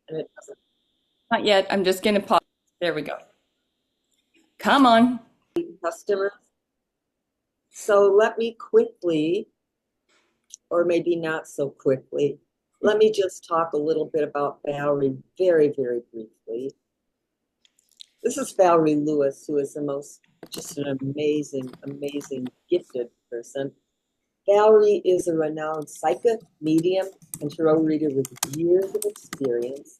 And it doesn't Not yet. I'm just going to pause. There we go. Come on. leave customers. So let me quickly, or maybe not so quickly, let me just talk a little bit about Valerie very, very briefly. This is Valerie Lewis, who is the most, just an amazing, amazing, gifted person. Valerie is a renowned psychic, medium, and tarot reader with years of experience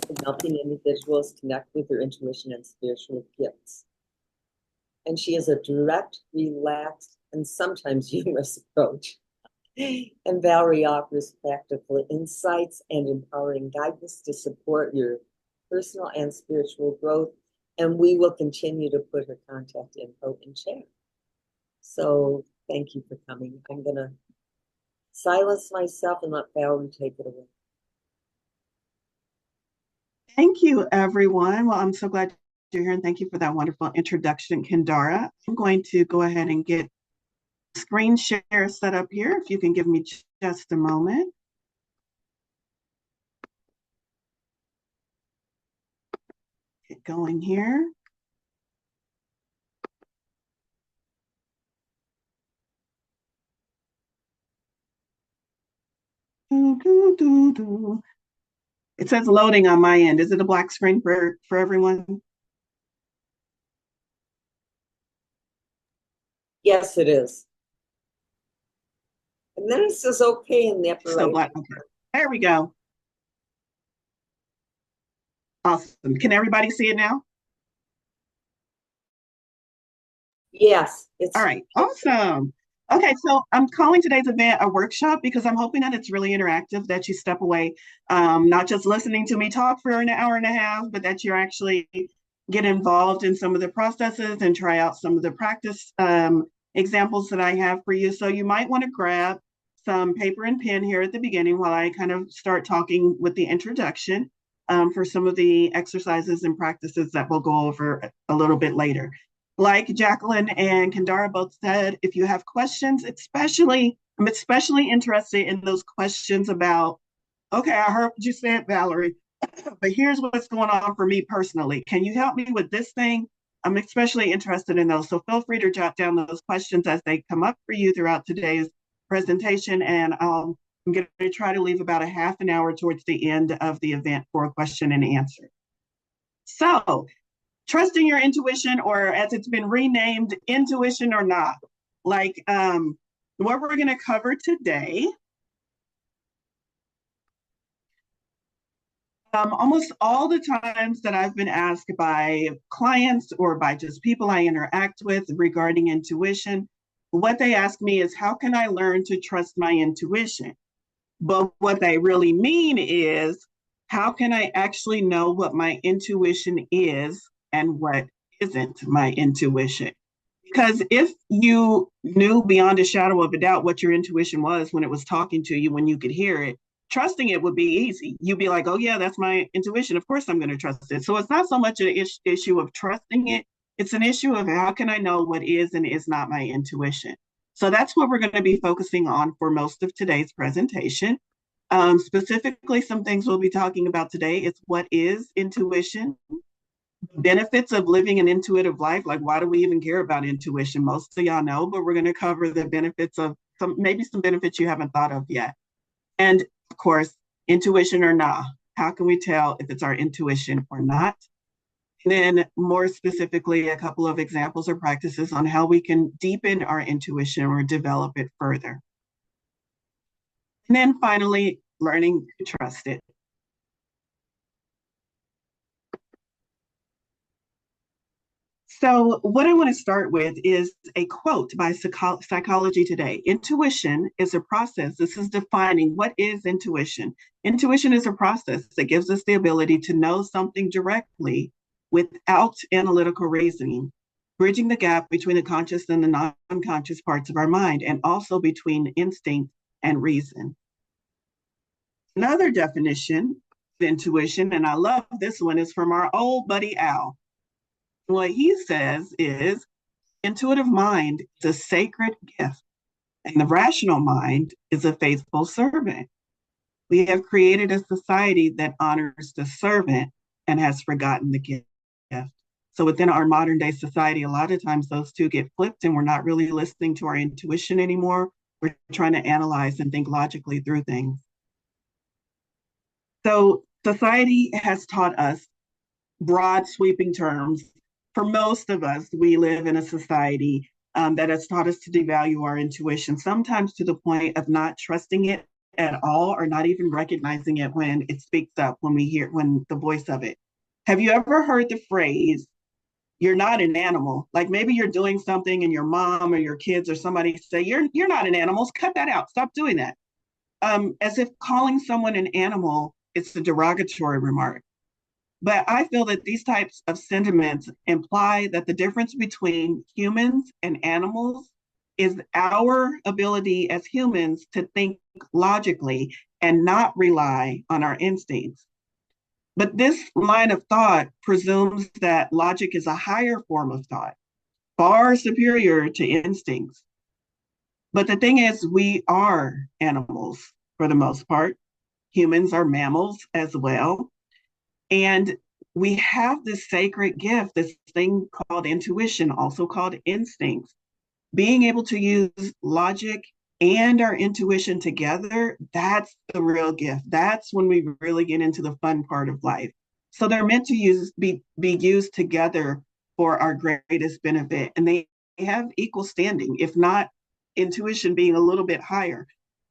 in helping individuals connect with their intuition and spiritual gifts. And she has a direct, relaxed, and sometimes humorous approach. And Valerie offers practical insights and empowering guidance to support your personal and spiritual growth. And we will continue to put her contact info in chat. So thank you for coming. I'm going to silence myself and let Valerie take it away. Thank you, everyone. Well, I'm so glad you're here, and thank you for that wonderful introduction, Kendara. I'm going to go ahead and get screen share set up here. If you can give me just a moment. Get going here. It says loading on my end. Is it a black screen for everyone? Yes, it is. And then it says okay in the upper Still right. black. Okay. There we go. Awesome. Can everybody see it now? Yes, it's all right. Awesome. Okay, so I'm calling today's event a workshop because I'm hoping that it's really interactive, that you step away, not just listening to me talk for an hour and a half, but that you actually get involved in some of the processes and try out some of the practice examples that I have for you. So you might want to grab some paper and pen here at the beginning while I kind of start talking with the introduction for some of the exercises and practices that we'll go over a little bit later. Like Jacqueline and Kendara both said, if you have questions, I'm especially interested in those questions about, okay, I heard what you said, Valerie, but here's what's going on for me personally. Can you help me with this thing? I'm especially interested in those. So feel free to jot down those questions as they come up for you throughout today's presentation. And I'm going to try to leave about a half an hour towards the end of the event for a question and answer. So trusting your intuition, or as it's been renamed, intuition or not. Like what we're going to cover today, almost all the times that I've been asked by clients or by just people I interact with regarding intuition, what they ask me is, how can I learn to trust my intuition? But what they really mean is, how can I actually know what my intuition is and what isn't my intuition? Because if you knew beyond a shadow of a doubt what your intuition was when it was talking to you, when you could hear it, trusting it would be easy. You'd be like, oh, yeah, that's my intuition. Of course, I'm going to trust it. So it's not so much an issue of trusting it. It's an issue of how can I know what is and is not my intuition? So that's what we're going to be focusing on for most of today's presentation. Specifically, some things we'll be talking about today is what is intuition, benefits of living an intuitive life. Like, why do we even care about intuition? Most of y'all know, but we're going to cover the benefits of maybe some benefits you haven't thought of yet. And of course, intuition or not. How can we tell if it's our intuition or not? And then more specifically, a couple of examples or practices on how we can deepen our intuition or develop it further. And then finally, learning to trust it. So what I want to start with is a quote by Psychology Today. Intuition is a process. This is defining what is intuition. Intuition is a process that gives us the ability to know something directly without analytical reasoning, bridging the gap between the conscious and the non-conscious parts of our mind, and also between instinct and reason. Another definition of intuition, and I love this one, is from our old buddy Al. What he says is, intuitive mind is a sacred gift, and the rational mind is a faithful servant. We have created a society that honors the servant and has forgotten the gift. So within our modern day society, a lot of times those two get flipped and we're not really listening to our intuition anymore. We're trying to analyze and think logically through things. So society has taught us broad sweeping terms. For most of us, we live in a society that has taught us to devalue our intuition, sometimes to the point of not trusting it at all or not even recognizing it when it speaks up, when the voice of it. Have you ever heard the phrase, "You're not an animal"? Like maybe you're doing something and your mom or your kids or somebody say, you're not an animal, cut that out, stop doing that. As if calling someone an animal is a derogatory remark. But I feel that these types of sentiments imply that the difference between humans and animals is our ability as humans to think logically and not rely on our instincts. But this line of thought presumes that logic is a higher form of thought, far superior to instincts. But the thing is, we are animals for the most part. Humans are mammals as well. And we have this sacred gift, this thing called intuition, also called instincts. Being able to use logic and our intuition together, that's the real gift. That's when we really get into the fun part of life. So they're meant to be used together for our greatest benefit. And they have equal standing, if not intuition being a little bit higher.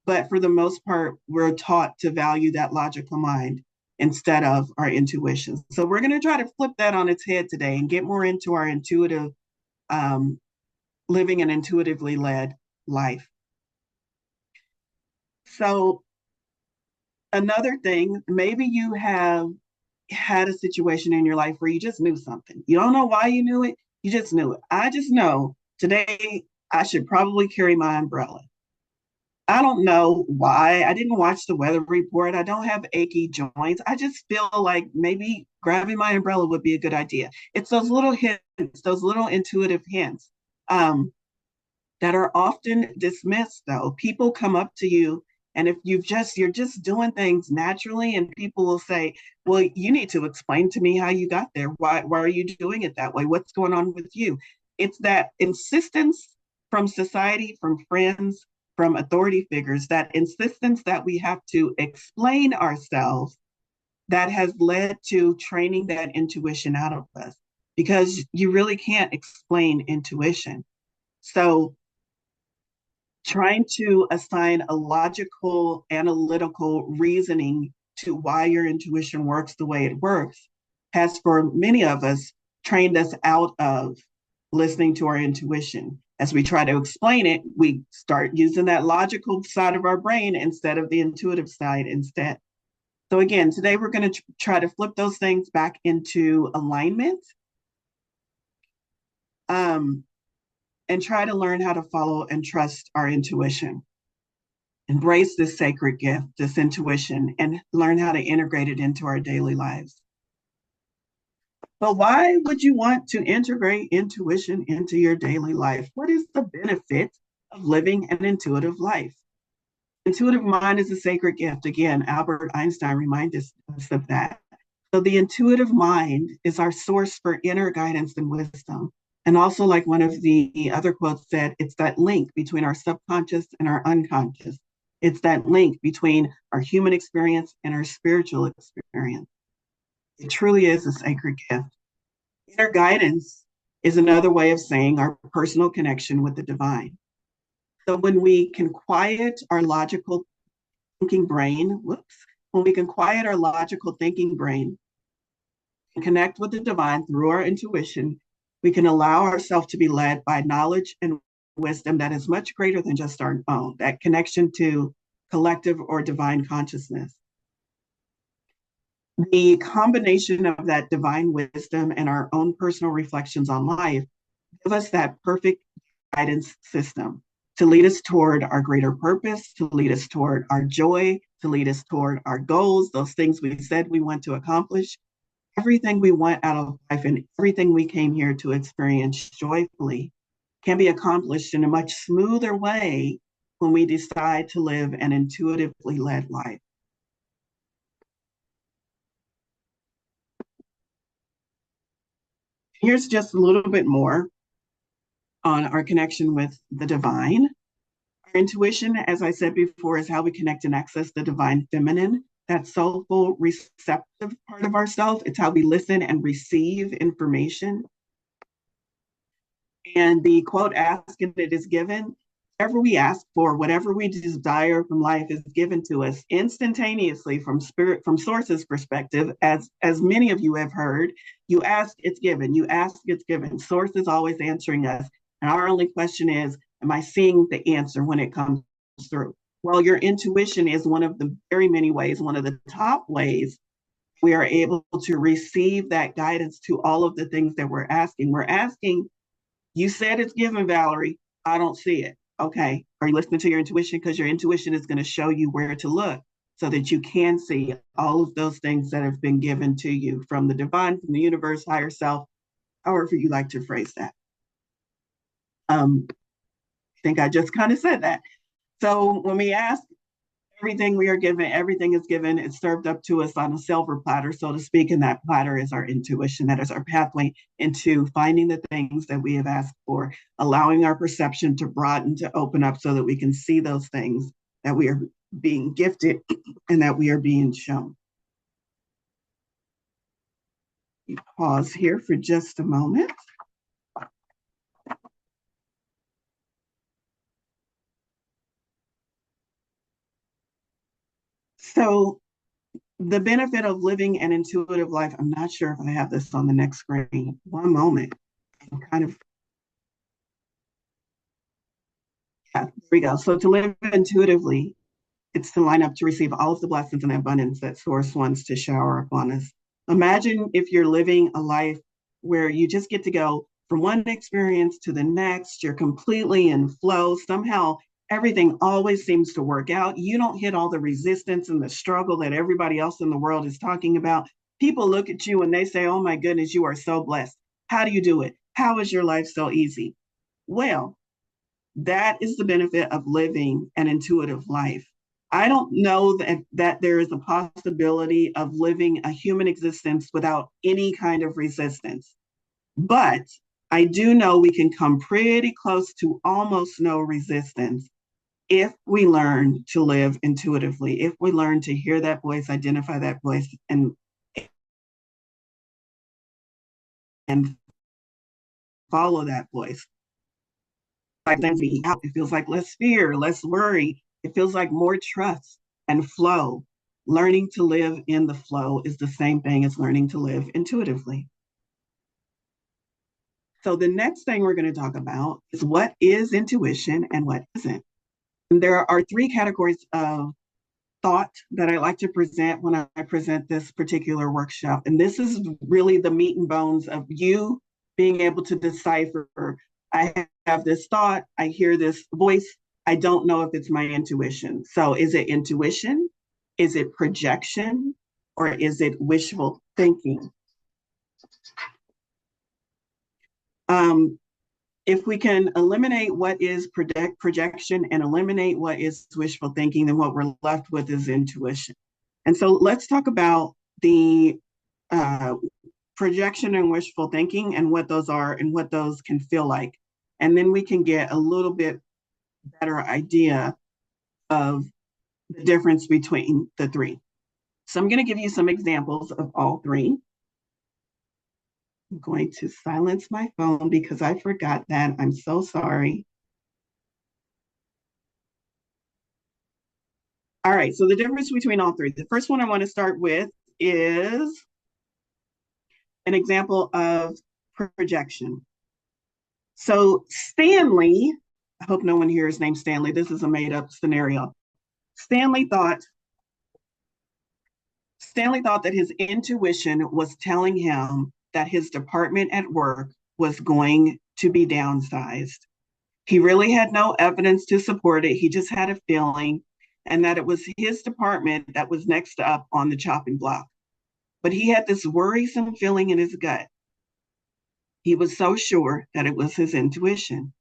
But for the most part, we're taught to value that logical mind instead of our intuition. So we're going to try to flip that on its head today and get more into our intuitive, living an intuitively led life. So another thing, maybe you have had a situation in your life where you just knew something. You don't know why you knew it. You just knew it. I just know today I should probably carry my umbrella. I don't know why. I didn't watch the weather report. I don't have achy joints. I just feel like maybe grabbing my umbrella would be a good idea. It's those little hints, those little intuitive hints that are often dismissed, though. People come up to you, and if you're just doing things naturally, and people will say, well, you need to explain to me how you got there. Why are you doing it that way? What's going on with you? It's that insistence from society, from friends, from authority figures, that insistence that we have to explain ourselves that has led to training that intuition out of us, because you really can't explain intuition. So trying to assign a logical, analytical reasoning to why your intuition works the way it works has, for many of us, trained us out of listening to our intuition. As we try to explain it, we start using that logical side of our brain instead of the intuitive side instead. So again, today we're going to try to flip those things back into alignment, and try to learn how to follow and trust our intuition. Embrace this sacred gift, this intuition, and learn how to integrate it into our daily lives. But why would you want to integrate intuition into your daily life? What is the benefit of living an intuitive life? Intuitive mind is a sacred gift. Again, Albert Einstein reminded us of that. So the intuitive mind is our source for inner guidance and wisdom. And also, like one of the other quotes said, it's that link between our subconscious and our unconscious. It's that link between our human experience and our spiritual experience. It truly is a sacred gift. Inner guidance is another way of saying our personal connection with the divine. So when we can quiet our logical thinking brain, when we can quiet our logical thinking brain and connect with the divine through our intuition, we can allow ourselves to be led by knowledge and wisdom that is much greater than just our own, that connection to collective or divine consciousness. The combination of that divine wisdom and our own personal reflections on life give us that perfect guidance system to lead us toward our greater purpose, to lead us toward our joy, to lead us toward our goals, those things we said we want to accomplish. Everything we want out of life and everything we came here to experience joyfully can be accomplished in a much smoother way when we decide to live an intuitively led life. Here's just a little bit more on our connection with the divine. Our intuition, as I said before, is how we connect and access the divine feminine, that soulful, receptive part of ourselves. It's how we listen and receive information. And the quote, ask and it is given. Whatever we ask for, whatever we desire from life is given to us instantaneously from spirit, from source's perspective. As many of you have heard, you ask, it's given. You ask, it's given. Source is always answering us. And our only question is, am I seeing the answer when it comes through? Well, your intuition is one of the very many ways, one of the top ways we are able to receive that guidance to all of the things that we're asking. We're asking, you said it's given, Valorie. I don't see it. Okay. Are you listening to your intuition? Because your intuition is going to show you where to look so that you can see all of those things that have been given to you from the divine, from the universe, higher self, however you like to phrase that. I think I just kind of said that. So when we ask, everything we are given, everything is given, it's served up to us on a silver platter, so to speak, and that platter is our intuition. That is our pathway into finding the things that we have asked for, allowing our perception to broaden, to open up so that we can see those things that we are being gifted and that we are being shown. Pause here for just a moment. So the benefit of living an intuitive life, I'm not sure if I have this on the next screen. One moment. I'm kind of, yeah, there we go. So to live intuitively, it's to line up to receive all of the blessings and abundance that Source wants to shower upon us. Imagine if you're living a life where you just get to go from one experience to the next, you're completely in flow. Somehow everything always seems to work out. You don't hit all the resistance and the struggle that everybody else in the world is talking about. People look at you and they say, oh my goodness, you are so blessed. How do you do it? How is your life so easy? Well, that is the benefit of living an intuitive life. I don't know that there is a possibility of living a human existence without any kind of resistance. But I do know we can come pretty close to almost no resistance if we learn to live intuitively, if we learn to hear that voice, identify that voice, and follow that voice. It feels like less fear, less worry. It feels like more trust and flow. Learning to live in the flow is the same thing as learning to live intuitively. So the next thing we're going to talk about is what is intuition and what isn't. And there are three categories of thought that I like to present when I present this particular workshop. And this is really the meat and bones of you being able to decipher, I have this thought, I hear this voice, I don't know if it's my intuition. So is it intuition? Is it projection? Or is it wishful thinking? If we can eliminate what is projection and eliminate what is wishful thinking, then what we're left with is intuition. And so let's talk about the projection and wishful thinking and what those are and what those can feel like. And then we can get a little bit better idea of the difference between the three. So I'm going to give you some examples of all three. I'm going to silence my phone because I forgot that. I'm so sorry. All right, so the difference between all three. The first one I want to start with is an example of projection. So Stanley, I hope no one here is named Stanley. This is a made up scenario. Stanley thought that his intuition was telling him that his department at work was going to be downsized. He really had no evidence to support it. He just had a feeling, and that it was his department that was next up on the chopping block. But he had this worrisome feeling in his gut. He was so sure that it was his intuition.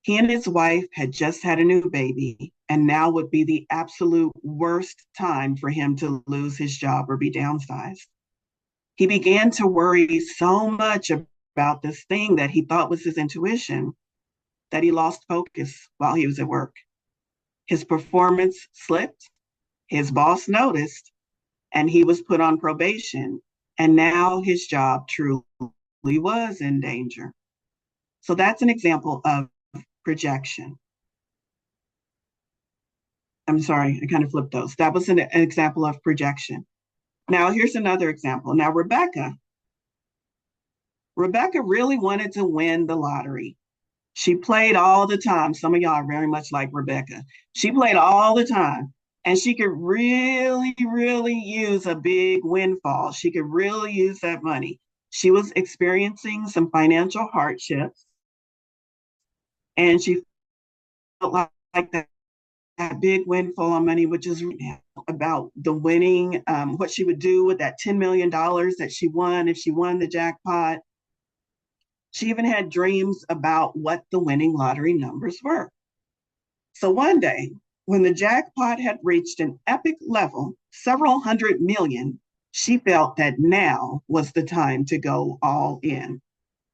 He and his wife had just had a new baby, and now would be the absolute worst time for him to lose his job or be downsized. He began to worry so much about this thing that he thought was his intuition, that he lost focus while he was at work. His performance slipped, his boss noticed, and he was put on probation. And now his job truly was in danger. So that's an example of projection. I'm sorry, I kind of flipped those. That was an example of projection. Now, here's another example. Now, Rebecca really wanted to win the lottery. She played all the time. Some of y'all are very much like Rebecca. She played all the time, and she could really, really use a big windfall. She could really use that money. She was experiencing some financial hardships, and she felt like that big windfall of money, which is about the winning, what she would do with that $10 million that she won if she won the jackpot. She even had dreams about what the winning lottery numbers were. So one day, when the jackpot had reached an epic level, several hundred million, she felt that now was the time to go all in.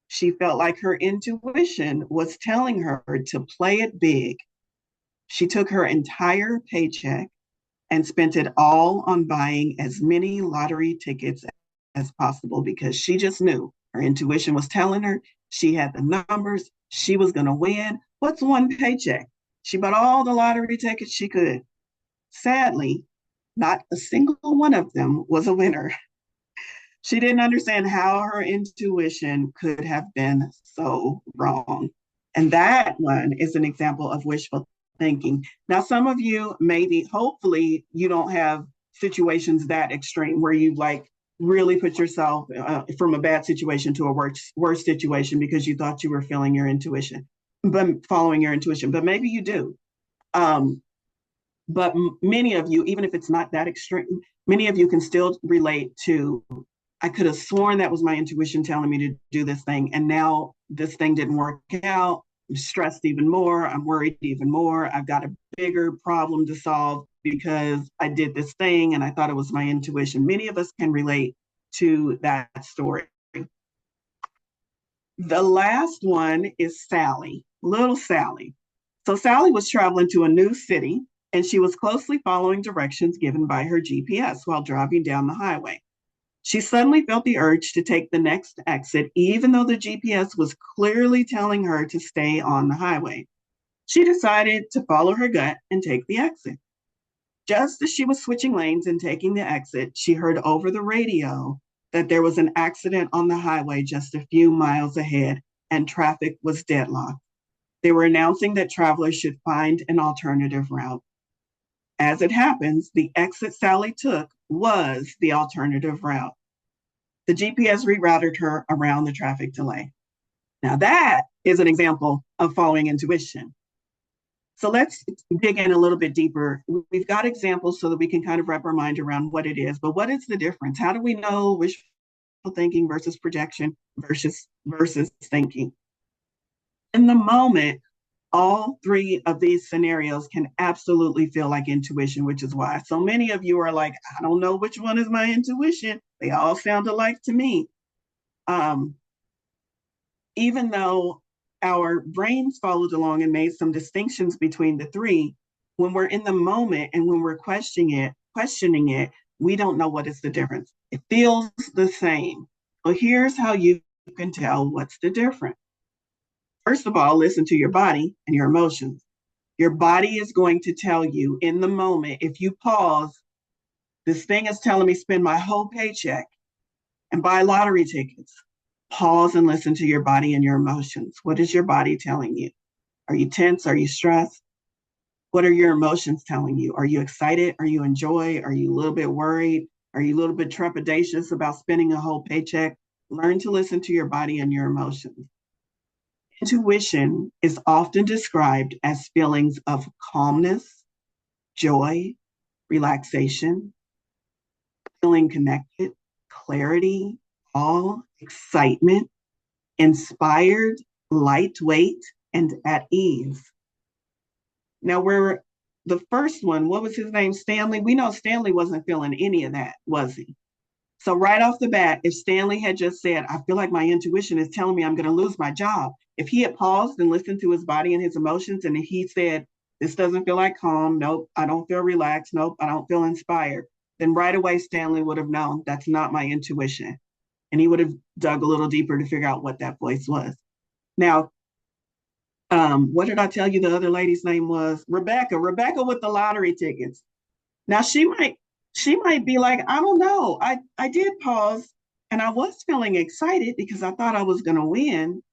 She felt like her intuition was telling her to play it big. She took her entire paycheck and spent it all on buying as many lottery tickets as possible because she just knew her intuition was telling her she had the numbers, she was going to win. What's one paycheck? She bought all the lottery tickets she could. Sadly, not a single one of them was a winner. She didn't understand how her intuition could have been so wrong. And that one is an example of wishful thinking. Now, some of you maybe, hopefully, you don't have situations that extreme where you like really put yourself from a bad situation to a worse situation because you thought you were following your intuition. But maybe you do. But many of you, even if it's not that extreme, many of you can still relate to, I could have sworn that was my intuition telling me to do this thing, and now this thing didn't work out. I'm stressed even more. I'm worried even more. I've got a bigger problem to solve because I did this thing and I thought it was my intuition. Many of us can relate to that story. The last one is Sally, little Sally. So Sally was traveling to a new city and she was closely following directions given by her GPS while driving down the highway. She suddenly felt the urge to take the next exit, even though the GPS was clearly telling her to stay on the highway. She decided to follow her gut and take the exit. Just as she was switching lanes and taking the exit, she heard over the radio that there was an accident on the highway just a few miles ahead and traffic was deadlocked. They were announcing that travelers should find an alternative route. As it happens, the exit Sally took was the alternative route. The GPS rerouted her around the traffic delay. Now that is an example of following intuition. So let's dig in a little bit deeper. We've got examples so that we can kind of wrap our mind around what it is, but what is the difference? How do we know wishful thinking versus projection versus thinking? In the moment, all three of these scenarios can absolutely feel like intuition, which is why so many of you are like, I don't know which one is my intuition. They all sound alike to me. Even though our brains followed along and made some distinctions between the three, when we're in the moment and when we're questioning it, we don't know what is the difference. It feels the same. So here's how you can tell what's the difference. First of all, listen to your body and your emotions. Your body is going to tell you in the moment, if you pause, this thing is telling me spend my whole paycheck and buy lottery tickets. Pause and listen to your body and your emotions. What is your body telling you? Are you tense? Are you stressed? What are your emotions telling you? Are you excited? Are you enjoy? Are you a little bit worried? Are you a little bit trepidatious about spending a whole paycheck? Learn to listen to your body and your emotions. Intuition is often described as feelings of calmness, joy, relaxation, feeling connected, clarity, awe, excitement, inspired, lightweight, and at ease. Now, we're the first one, what was his name? Stanley. We know Stanley wasn't feeling any of that, was he? So right off the bat, if Stanley had just said, I feel like my intuition is telling me I'm going to lose my job. If he had paused and listened to his body and his emotions, and he said, this doesn't feel like calm. Nope, I don't feel relaxed. Nope, I don't feel inspired. Then right away, Stanley would have known that's not my intuition. And he would have dug a little deeper to figure out what that voice was. Now, what did I tell you the other lady's name was? Rebecca with the lottery tickets. Now she might be like, I don't know. I did pause and I was feeling excited because I thought I was going to win.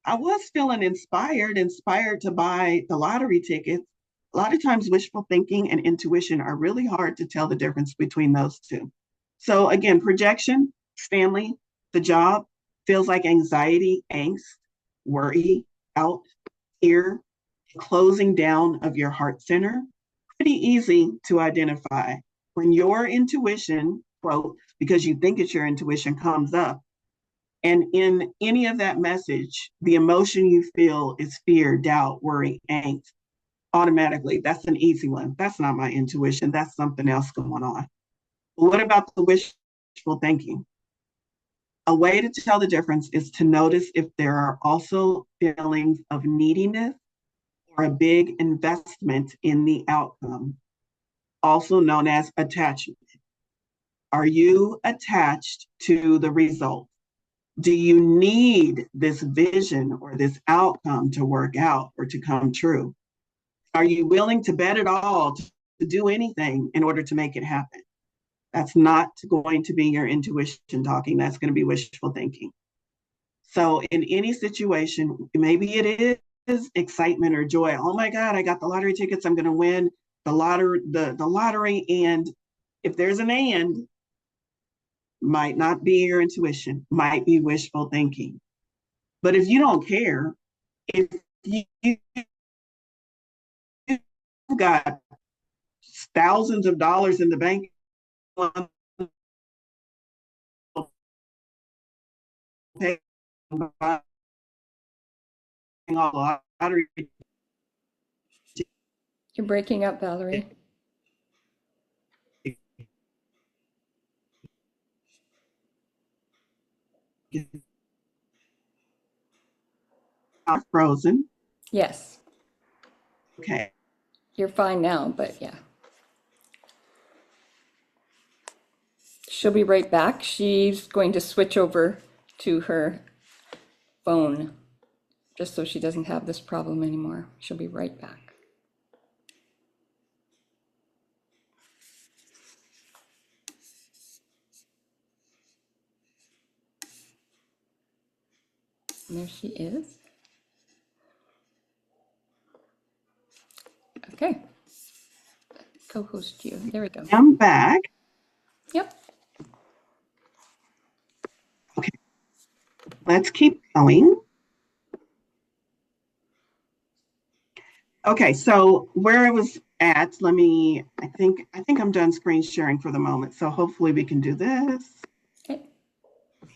I was feeling inspired to buy the lottery tickets. A lot of times wishful thinking and intuition are really hard to tell the difference between those two. So again, projection, Stanley, the job feels like anxiety, angst, worry, doubt, fear, closing down of your heart center. Pretty easy to identify. When your intuition, quote, because you think it's your intuition, comes up, and in any of that message, the emotion you feel is fear, doubt, worry, angst, automatically, that's an easy one. That's not my intuition. That's something else going on. What about the wishful thinking? A way to tell the difference is to notice if there are also feelings of neediness or a big investment in the outcome, also known as attachment. Are you attached to the result? Do you need this vision or this outcome to work out or to come true? Are you willing to bet it all, to do anything in order to make it happen? That's not going to be your intuition talking. That's going to be wishful thinking. So in any situation, maybe it is excitement or joy. Oh my God, I got the lottery tickets. I'm going to win the lottery. And if there's an and, might not be your intuition, might be wishful thinking. But if you don't care, if you got thousands of dollars in the bank, paying all lottery. You're breaking up, Valorie. Frozen. Yes. Okay. You're fine now, but yeah. She'll be right back. She's going to switch over to her phone just so she doesn't have this problem anymore. She'll be right back. And there she is. Okay. Co-host you. There we go. I'm back. Yep. Okay. Let's keep going. Okay, so where I was at, I think I'm done screen sharing for the moment. So hopefully we can do this. Okay.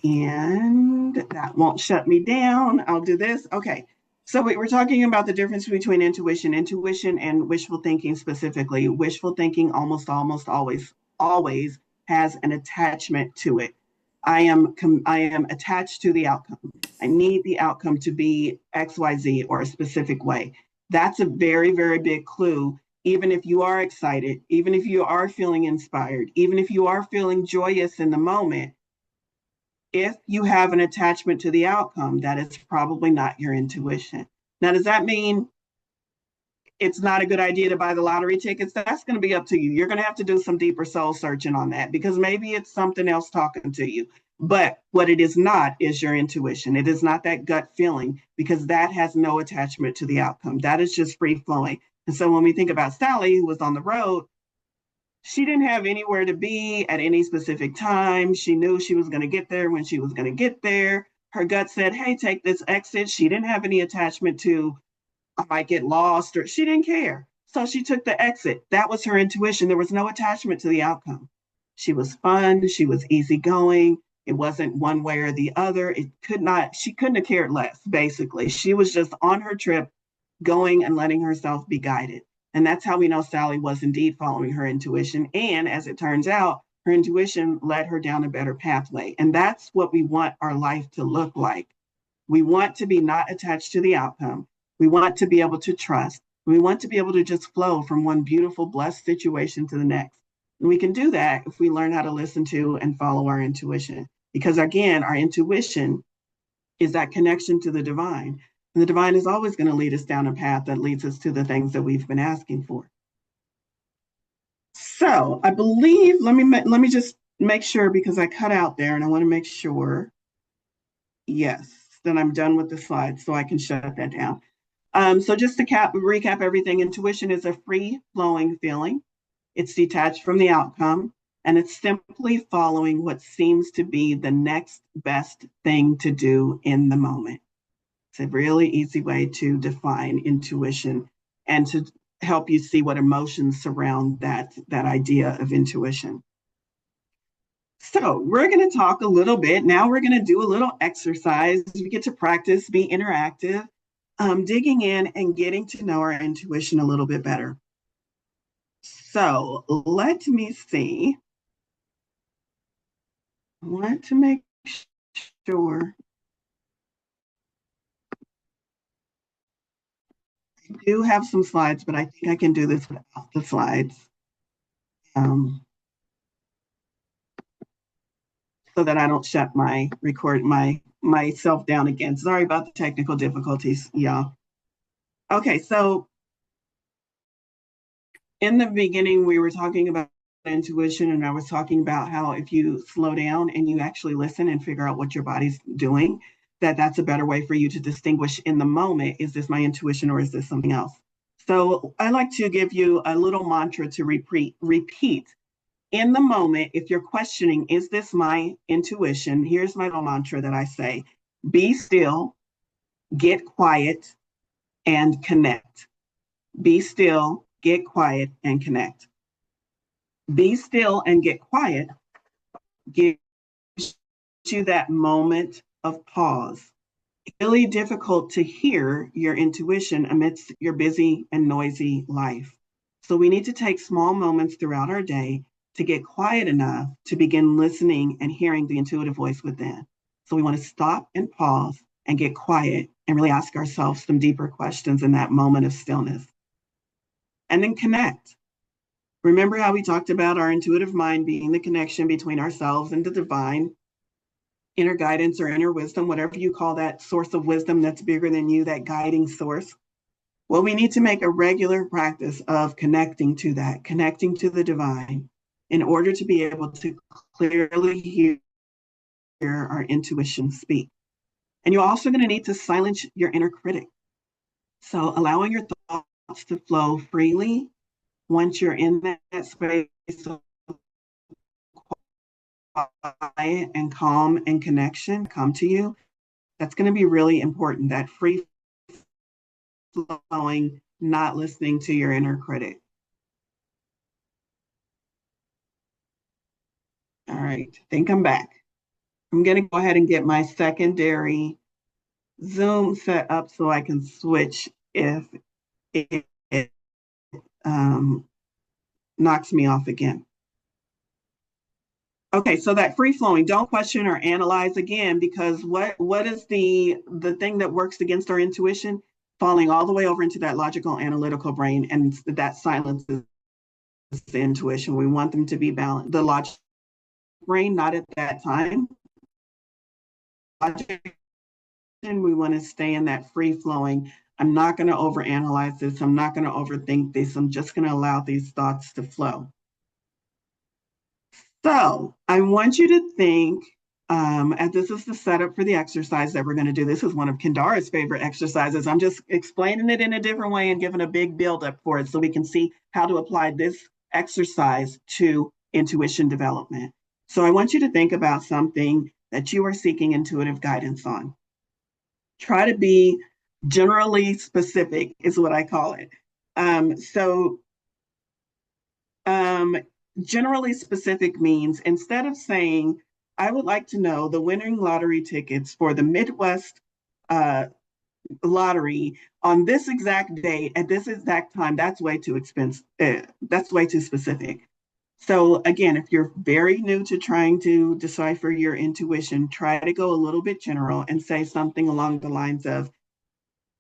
And that won't shut me down. I'll do this. Okay. So we're talking about the difference between intuition and wishful thinking specifically. Wishful thinking almost always has an attachment to it. I am attached to the outcome. I need the outcome to be XYZ or a specific way. That's a very, very big clue. Even if you are excited, even if you are feeling inspired, even if you are feeling joyous in the moment, if you have an attachment to the outcome, that is probably not your intuition. Now, does that mean it's not a good idea to buy the lottery tickets? That's going to be up to you. You're going to have to do some deeper soul searching on that because maybe it's something else talking to you. But what it is not is your intuition. It is not that gut feeling because that has no attachment to the outcome. That is just free flowing. And so when we think about Sally, who was on the road, she didn't have anywhere to be at any specific time. She knew she was going to get there when she was going to get there. Her gut said, hey, take this exit. She didn't have any attachment to, I might get lost, or she didn't care. So she took the exit. That was her intuition. There was no attachment to the outcome. She was fun. She was easygoing. It wasn't one way or the other. She couldn't have cared less, basically. She was just on her trip, going and letting herself be guided. And that's how we know Sally was indeed following her intuition. And as it turns out, her intuition led her down a better pathway. And that's what we want our life to look like. We want to be not attached to the outcome. We want to be able to trust. We want to be able to just flow from one beautiful, blessed situation to the next. And we can do that if we learn how to listen to and follow our intuition. Because again, our intuition is that connection to the divine. And the divine is always going to lead us down a path that leads us to the things that we've been asking for. So I believe, let me just make sure, because I cut out there and I want to make sure. Yes, then I'm done with the slides so I can shut that down. So just to recap everything, intuition is a free-flowing feeling. It's detached from the outcome, and it's simply following what seems to be the next best thing to do in the moment. It's a really easy way to define intuition and to help you see what emotions surround that idea of intuition. So we're going to talk a little bit. Now we're going to do a little exercise. We get to practice, be interactive, digging in and getting to know our intuition a little bit better. So let me see. I want to make sure. I do have some slides, but I think I can do this without the slides. So that I don't shut myself down again. Sorry about the technical difficulties, y'all. Okay, so in the beginning, we were talking about intuition, and I was talking about how if you slow down and you actually listen and figure out what your body's doing, that's a better way for you to distinguish in the moment, is this my intuition or is this something else? So I like to give you a little mantra to repeat. In the moment, if you're questioning, is this my intuition? Here's my little mantra that I say: be still, get quiet, and connect. Be still, get quiet, and connect. Be still and get quiet gives you that moment of pause. It's really difficult to hear your intuition amidst your busy and noisy life. So we need to take small moments throughout our day to get quiet enough to begin listening and hearing the intuitive voice within. So we want to stop and pause and get quiet and really ask ourselves some deeper questions in that moment of stillness. And then connect. Remember how we talked about our intuitive mind being the connection between ourselves and the divine, inner guidance or inner wisdom, whatever you call that source of wisdom that's bigger than you, that guiding source. Well, we need to make a regular practice of connecting to that, connecting to the divine, in order to be able to clearly hear our intuition speak. And you're also going to need to silence your inner critic. So allowing your thoughts to flow freely once you're in that space of quiet and calm and connection come to you, that's going to be really important, that free flowing, not listening to your inner critic. All right, I think I'm back. I'm going to go ahead and get my secondary Zoom set up so I can switch if it knocks me off again. Okay, so that free flowing, don't question or analyze again, because what is the thing that works against our intuition? Falling all the way over into that logical analytical brain, and that silences the intuition. We want them to be balanced. The logical brain, not at that time. Logic, we want to stay in that free flowing. I'm not going to overanalyze this. I'm not going to overthink this. I'm just going to allow these thoughts to flow. So I want you to think, and this is the setup for the exercise that we're going to do. This is one of Kendara's favorite exercises. I'm just explaining it in a different way and giving a big buildup for it so we can see how to apply this exercise to intuition development. So I want you to think about something that you are seeking intuitive guidance on. Try to be generally specific, is what I call it. Generally specific means, instead of saying, I would like to know the winning lottery tickets for the Midwest lottery on this exact date at this exact time, that's way too expensive. That's way too specific. So again, if you're very new to trying to decipher your intuition, try to go a little bit general and say something along the lines of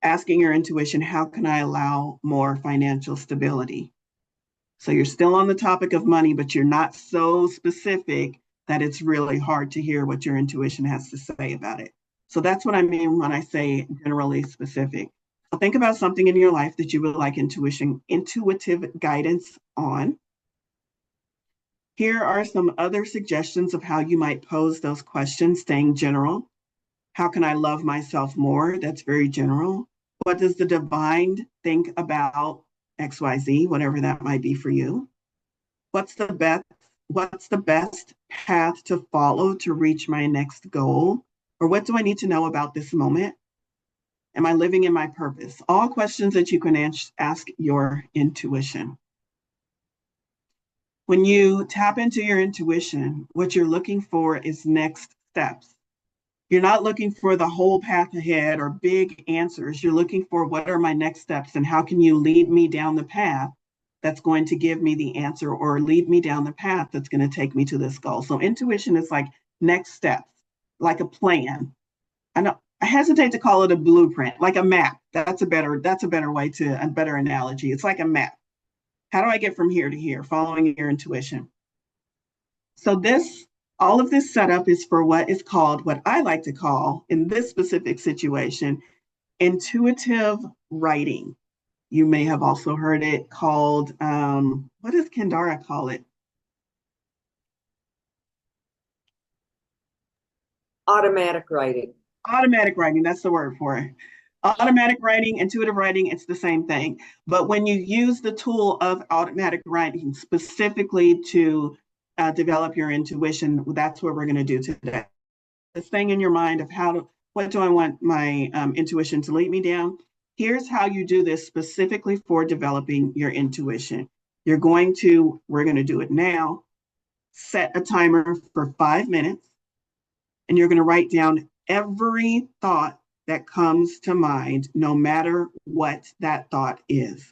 asking your intuition, how can I allow more financial stability? So you're still on the topic of money, but you're not so specific that it's really hard to hear what your intuition has to say about it. So that's what I mean when I say generally specific. So think about something in your life that you would like intuitive guidance on. Here are some other suggestions of how you might pose those questions, staying general. How can I love myself more? That's very general. What does the divine think about XYZ, whatever that might be for you? What's the best path to follow to reach my next goal? Or what do I need to know about this moment? Am I living in my purpose? All questions that you can ask your intuition. When you tap into your intuition, what you're looking for is next steps. You're not looking for the whole path ahead or big answers. You're looking for what are my next steps and how can you lead me down the path that's going to give me the answer or lead me down the path that's going to take me to this goal. So intuition is like next steps, like a plan. I hesitate to call it a blueprint, like a map. That's a better way to a better analogy. It's like a map. How do I get from here to here, following your intuition? So all of this setup is for what I like to call, in this specific situation, intuitive writing. You may have also heard it called, what does Kendara call it? Automatic writing. Automatic writing, that's the word for it. Automatic writing, intuitive writing, it's the same thing. But when you use the tool of automatic writing specifically to develop your intuition, that's what we're going to do today. This thing in your mind of what do I want my intuition to lead me down? Here's how you do this specifically for developing your intuition. We're going to do it now. Set a timer for 5 minutes, and you're going to write down every thought that comes to mind, no matter what that thought is.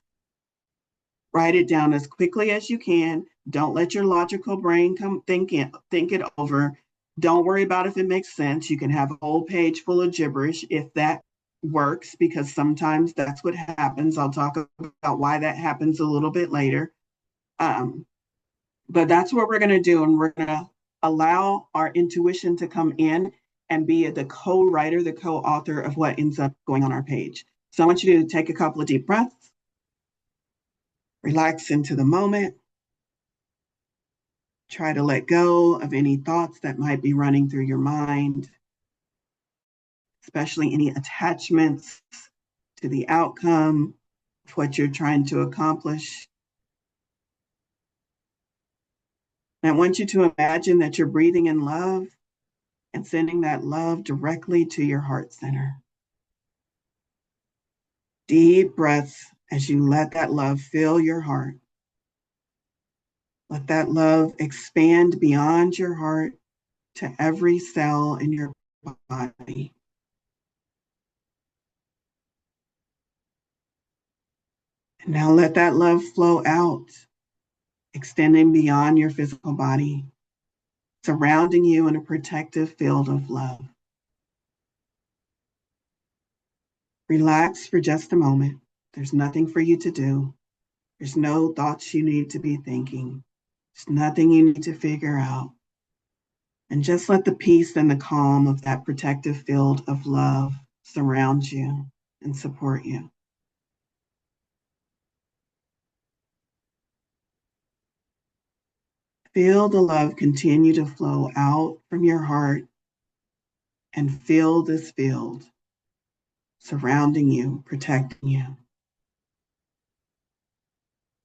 Write it down as quickly as you can. Don't let your logical brain think it over. Don't worry about if it makes sense. You can have a whole page full of gibberish if that works, because sometimes that's what happens. I'll talk about why that happens a little bit later. But that's what we're going to do. And we're going to allow our intuition to come in and be the co-writer, the co-author of what ends up going on our page. So I want you to take a couple of deep breaths, relax into the moment. Try to let go of any thoughts that might be running through your mind, especially any attachments to the outcome of what you're trying to accomplish. And I want you to imagine that you're breathing in love and sending that love directly to your heart center. Deep breaths as you let that love fill your heart. Let that love expand beyond your heart to every cell in your body. And now let that love flow out, extending beyond your physical body, surrounding you in a protective field of love. Relax for just a moment. There's nothing for you to do. There's no thoughts you need to be thinking. There's nothing you need to figure out. And just let the peace and the calm of that protective field of love surround you and support you. Feel the love continue to flow out from your heart and feel this field surrounding you, protecting you.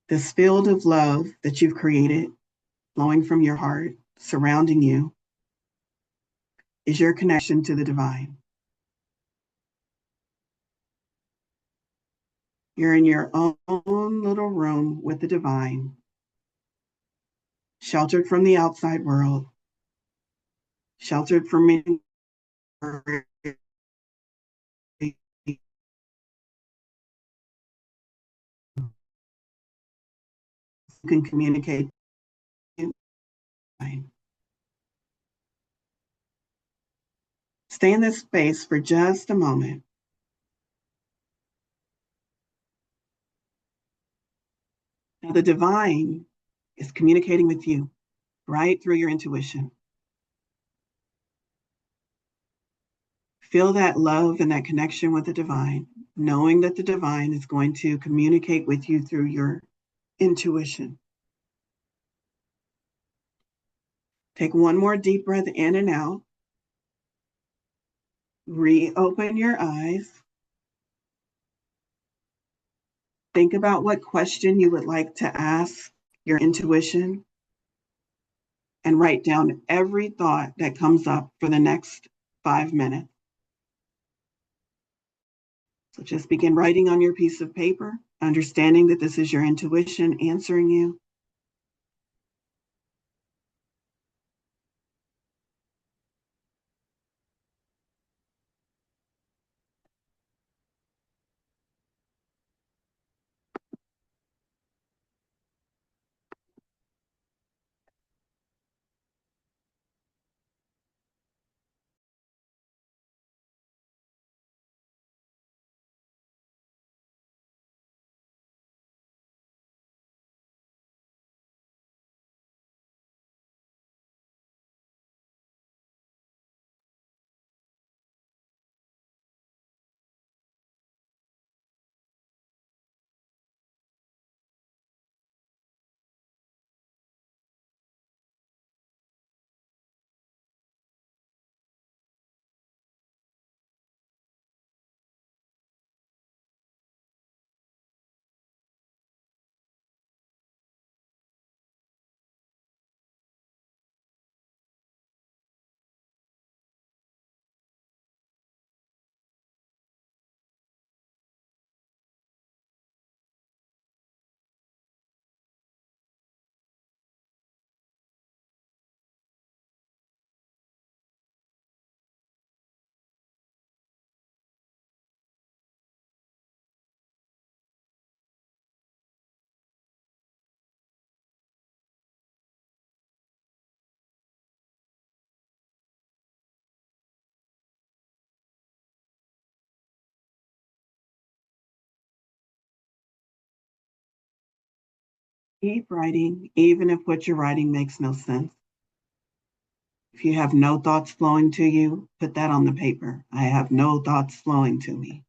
This field of love that you've created, flowing from your heart, surrounding you, is your connection to the divine. You're in your own little room with the divine, sheltered from the outside world, sheltered from any you can communicate Stay in this space for just a moment. Now, the divine is communicating with you right through your intuition. Feel that love and that connection with the divine, knowing that the divine is going to communicate with you through your intuition. Take one more deep breath in and out. Reopen your eyes. Think about what question you would like to ask your intuition and write down every thought that comes up for the next 5 minutes. So just begin writing on your piece of paper, understanding that this is your intuition answering you. Keep writing, even if what you're writing makes no sense. If you have no thoughts flowing to you, put that on the paper. I have no thoughts flowing to me.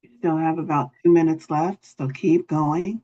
You still have about 2 minutes left, so keep going.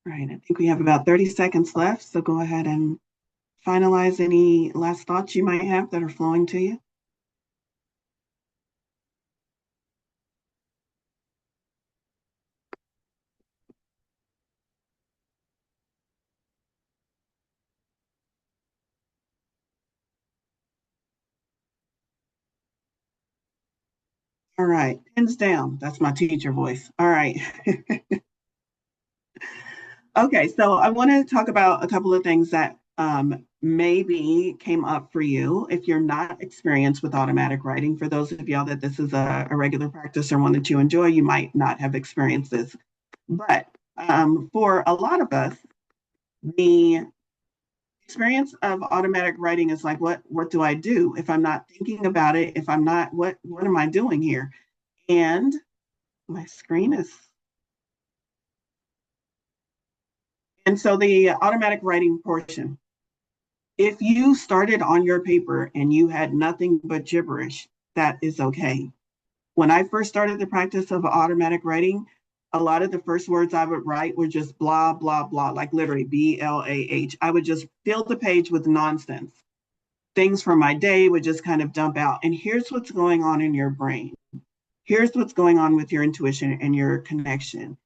All right, I think we have about 30 seconds left, so go ahead and finalize any last thoughts you might have that are flowing to you. All right, pins down. That's my teacher voice. All right. Okay, so I want to talk about a couple of things that maybe came up for you if you're not experienced with automatic writing. For those of y'all that this is a regular practice or one that you enjoy, you might not have experienced this. But for a lot of us, the experience of automatic writing is like, what do I do if I'm not thinking about it? If I'm not, what am I doing here? And my screen is, and so the automatic writing portion, if you started on your paper and you had nothing but gibberish, that is okay. When I first started the practice of automatic writing, a lot of the first words I would write were just blah, blah, blah, like literally BLAH. I would just fill the page with nonsense. Things from my day would just kind of dump out. And here's what's going on in your brain. Here's what's going on with your intuition and your connection.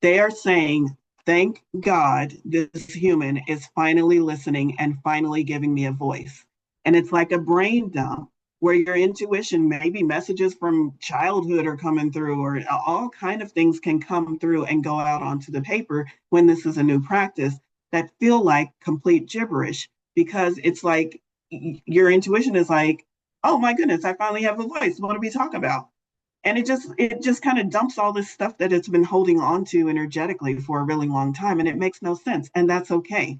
They are saying, thank God this human is finally listening and finally giving me a voice. And it's like a brain dump where your intuition, maybe messages from childhood are coming through, or all kind of things can come through and go out onto the paper when this is a new practice that feel like complete gibberish, because it's like your intuition is like, oh my goodness, I finally have a voice. What do we talk about? And it just kind of dumps all this stuff that it's been holding on to energetically for a really long time, and it makes no sense, and that's okay.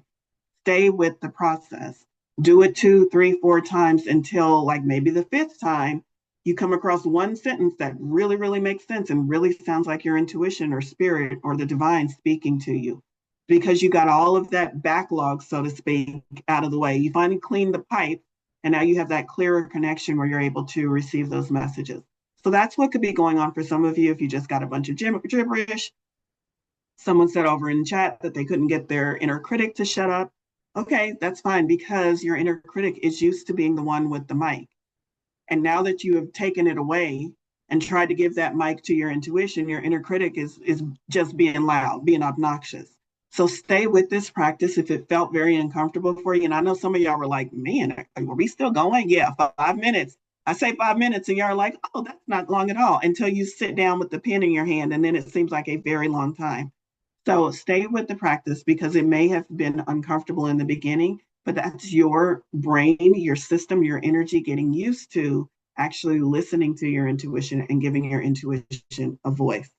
Stay with the process. Do it 2, 3, 4 times until, like, maybe the fifth time you come across one sentence that really, really makes sense and really sounds like your intuition or spirit or the divine speaking to you, because you got all of that backlog, so to speak, out of the way. You finally cleaned the pipe, and now you have that clearer connection where you're able to receive those messages. So that's what could be going on for some of you if you just got a bunch of gibberish. Someone said over in chat that they couldn't get their inner critic to shut up. Okay, that's fine, because your inner critic is used to being the one with the mic. And now that you have taken it away and tried to give that mic to your intuition, your inner critic is just being loud, being obnoxious. So stay with this practice if it felt very uncomfortable for you. And I know some of y'all were like, man, are we still going? Yeah, 5 minutes. I say 5 minutes and y'all are like, oh, that's not long at all, until you sit down with the pen in your hand, and then it seems like a very long time. So stay with the practice, because it may have been uncomfortable in the beginning, but that's your brain, your system, your energy getting used to actually listening to your intuition and giving your intuition a voice.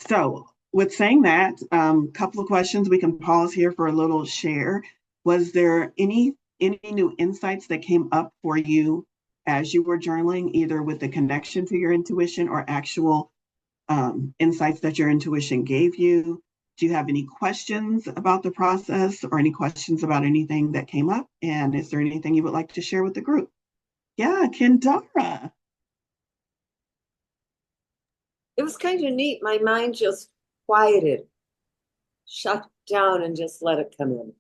So with saying that, couple of questions, we can pause here for a little share. Was there any new insights that came up for you as you were journaling, either with the connection to your intuition or actual insights that your intuition gave you? Do you have any questions about the process or any questions about anything that came up? And is there anything you would like to share with the group? Yeah, Kendara. It was kind of neat. My mind just quieted, shut down, and just let it come in.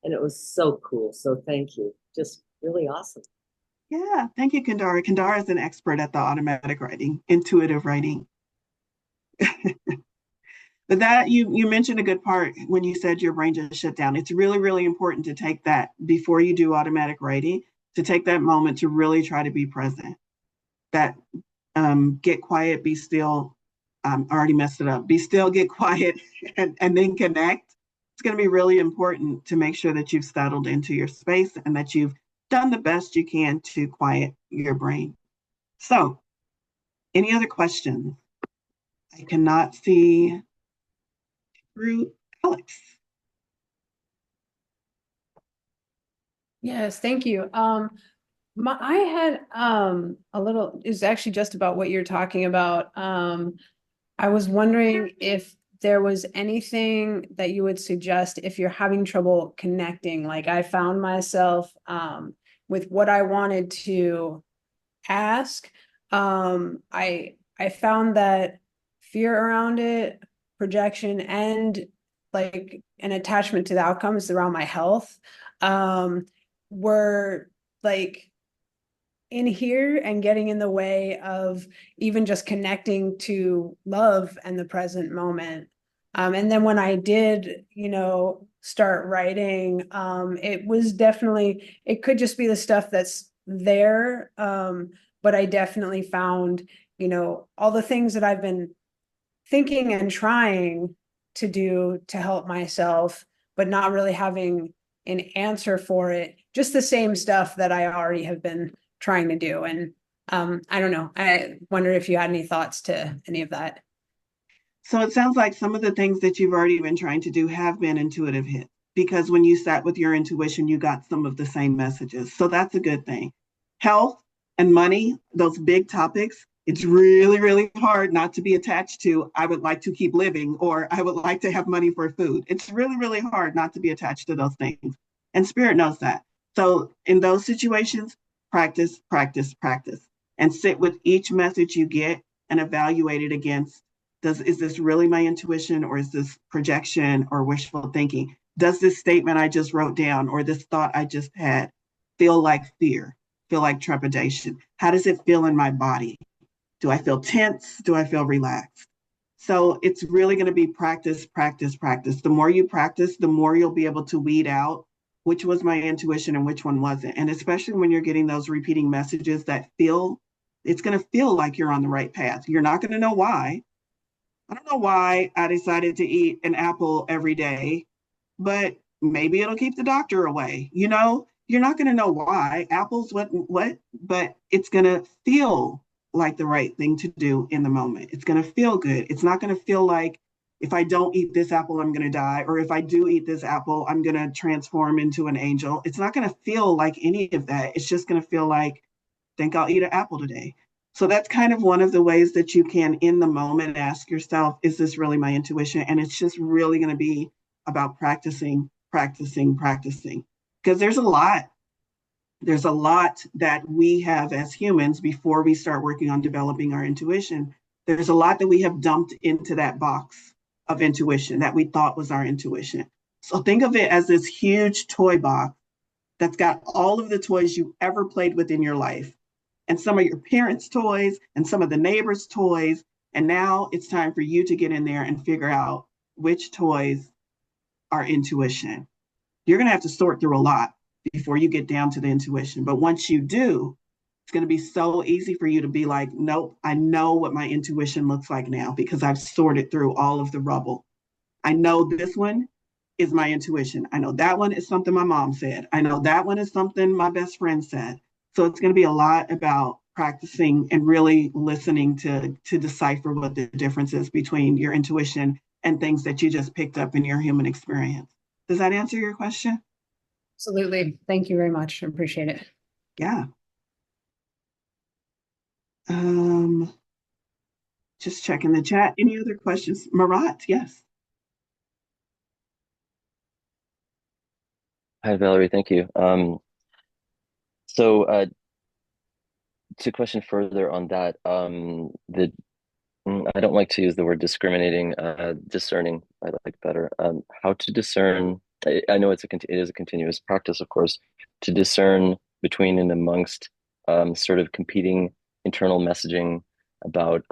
And it was so cool. So thank you. Just really awesome. Yeah, thank you, Kendara. Kendara is an expert at the automatic writing, intuitive writing. But that you mentioned a good part when you said your brain just shut down. It's really, really important to take that before you do automatic writing, to take that moment to really try to be present. That get quiet, be still. I already messed it up. Be still, get quiet, and then connect. It's going to be really important to make sure that you've settled into your space and that you've done the best you can to quiet your brain. So, any other questions? I cannot see through Alex. Yes, thank you. I had a little, is actually just about what you're talking about. I was wondering if there was anything that you would suggest if you're having trouble connecting. Like, I found myself with what I wanted to ask. I found that fear around it projection and like an attachment to the outcomes around my health, were like in here and getting in the way of even just connecting to love and the present moment. And then when I did, start writing, it was definitely, it could just be the stuff that's there. But I definitely found, all the things that I've been thinking and trying to do to help myself, but not really having an answer for it. Just the same stuff that I already have been trying to do. And I don't know. I wonder if you had any thoughts to any of that. So it sounds like some of the things that you've already been trying to do have been intuitive hits, because when you sat with your intuition, you got some of the same messages. So that's a good thing. Health and money, those big topics, it's really, really hard not to be attached to, I would like to keep living, or I would like to have money for food. It's really, really hard not to be attached to those things. And spirit knows that. So in those situations, practice, practice, practice, and sit with each message you get and evaluate it against, is this really my intuition, or is this projection or wishful thinking? Does this statement I just wrote down or this thought I just had feel like fear, feel like trepidation? How does it feel in my body? Do I feel tense? Do I feel relaxed? So it's really going to be practice, practice, practice. The more you practice, the more you'll be able to weed out which was my intuition and which one wasn't. And especially when you're getting those repeating messages that it's going to feel like you're on the right path. You're not going to know why. I don't know why I decided to eat an apple every day, but maybe it'll keep the doctor away. You're not going to know why. Apples, what, but it's going to feel like the right thing to do in the moment. It's going to feel good. It's not going to feel like, if I don't eat this apple, I'm going to die. Or if I do eat this apple, I'm going to transform into an angel. It's not going to feel like any of that. It's just going to feel like, think I'll eat an apple today. So that's kind of one of the ways that you can, in the moment, ask yourself, is this really my intuition? And it's just really going to be about practicing, practicing, practicing. Because there's a lot that we have as humans before we start working on developing our intuition. There's a lot that we have dumped into that box of intuition that we thought was our intuition. So think of it as this huge toy box that's got all of the toys you ever played with in your life, and some of your parents' toys and some of the neighbors' toys. And now it's time for you to get in there and figure out which toys are intuition. You're going to have to sort through a lot before you get down to the intuition. But once you do, it's going to be so easy for you to be like, nope, I know what my intuition looks like now because I've sorted through all of the rubble. I know this one is my intuition. I know that one is something my mom said. I know that one is something my best friend said. So it's going to be a lot about practicing and really listening to decipher what the difference is between your intuition and things that you just picked up in your human experience. Does that answer your question? Absolutely. Thank you very much. I appreciate it. Yeah. Just checking the chat. Any other questions? Marat, yes. Hi, Valerie. Thank you. So to question further on that, I don't like to use the word discriminating, discerning, I like better. How to discern, I know it is a continuous practice, of course, to discern between and amongst sort of competing internal messaging about,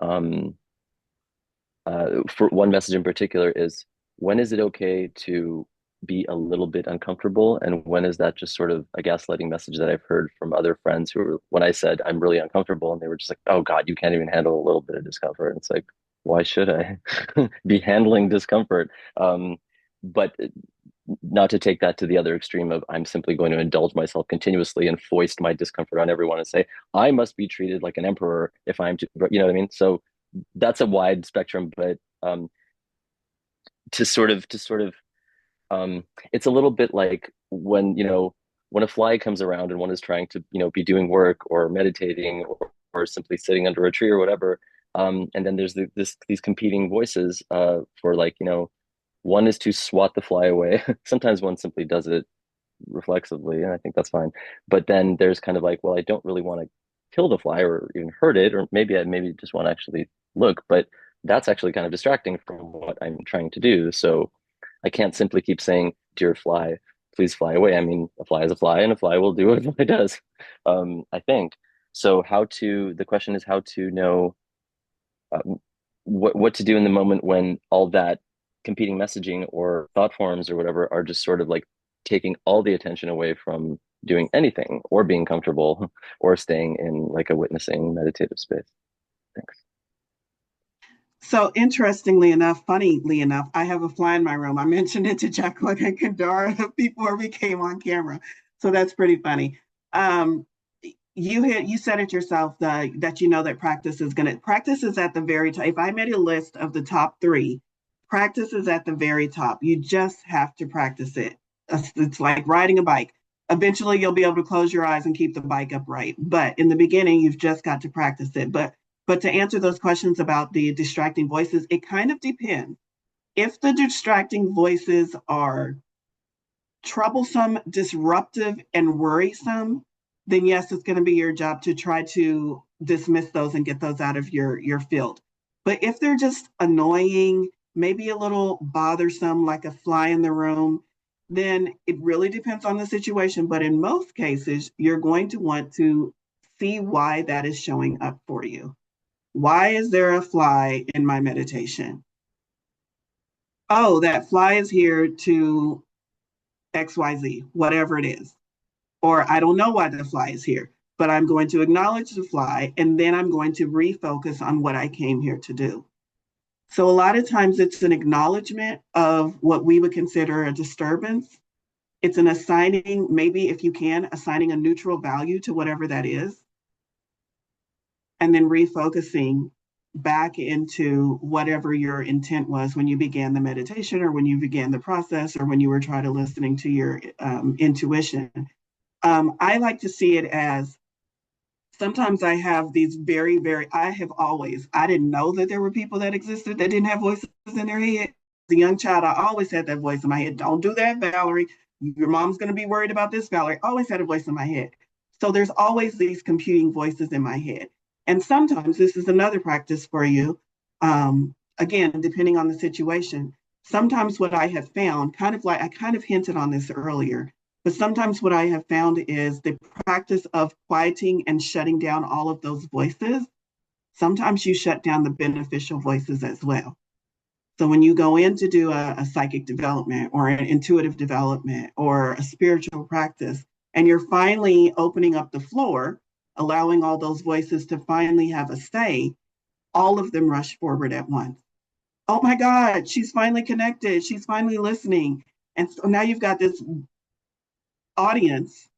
for one message in particular is, when is it okay to be a little bit uncomfortable, and when is that just sort of a gaslighting message that I've heard from other friends who, when I said I'm really uncomfortable, and they were just like, oh God, you can't even handle a little bit of discomfort. And it's like, why should I be handling discomfort? But not to take that to the other extreme of, I'm simply going to indulge myself continuously and foist my discomfort on everyone and say I must be treated like an emperor if I'm to, you know what I mean? So that's a wide spectrum, but to sort of it's a little bit like when, when a fly comes around and one is trying to, be doing work or meditating, or simply sitting under a tree or whatever. And then there's these competing voices for, like, one is to swat the fly away. Sometimes one simply does it reflexively, and I think that's fine. But then there's kind of like, well, I don't really want to kill the fly or even hurt it, or maybe I just want to actually look. But that's actually kind of distracting from what I'm trying to do. So I can't simply keep saying, "Dear fly, please fly away." I mean, a fly is a fly, and a fly will do what a fly does. I think so. The question is how to know what to do in the moment when all that competing messaging or thought forms or whatever are just sort of like taking all the attention away from doing anything or being comfortable or staying in like a witnessing meditative space. Thanks. So interestingly enough, funnily enough, I have a fly in my room. I mentioned it to Jacqueline and Kandara before we came on camera. So that's pretty funny. Um, you said it yourself that you know that practice is at the very top. If I made a list of the top three, practice is at the very top. You just have to practice it. It's like riding a bike. Eventually you'll be able to close your eyes and keep the bike upright. But in the beginning, you've just got to practice it. But to answer those questions about the distracting voices, it kind of depends. If the distracting voices are troublesome, disruptive, and worrisome, then yes, it's going to be your job to try to dismiss those and get those out of your field. But if they're just annoying, maybe a little bothersome, like a fly in the room, then it really depends on the situation. But in most cases, you're going to want to see why that is showing up for you. Why is there a fly in my meditation? Oh, that fly is here to XYZ, whatever it is. Or I don't know why the fly is here, but I'm going to acknowledge the fly and then I'm going to refocus on what I came here to do. So a lot of times it's an acknowledgement of what we would consider a disturbance. It's an assigning, maybe if you can, assigning a neutral value to whatever that is, and then refocusing back into whatever your intent was when you began the meditation or when you began the process or when you were trying to listening to your intuition. I like to see it as sometimes I have these I didn't know that there were people that existed that didn't have voices in their head. As a young child, I always had that voice in my head. Don't do that, Valorie. Your mom's going to be worried about this, Valorie. I always had a voice in my head. So there's always these competing voices in my head. And sometimes this is another practice for you. Again, depending on the situation, sometimes what I have found, kind of like I kind of hinted on this earlier, but sometimes what I have found is the practice of quieting and shutting down all of those voices. Sometimes you shut down the beneficial voices as well. So when you go in to do a psychic development or an intuitive development or a spiritual practice, and you're finally opening up the floor, allowing all those voices to finally have a say, all of them rush forward at once. Oh my God, she's finally connected. She's finally listening. And so now you've got this audience.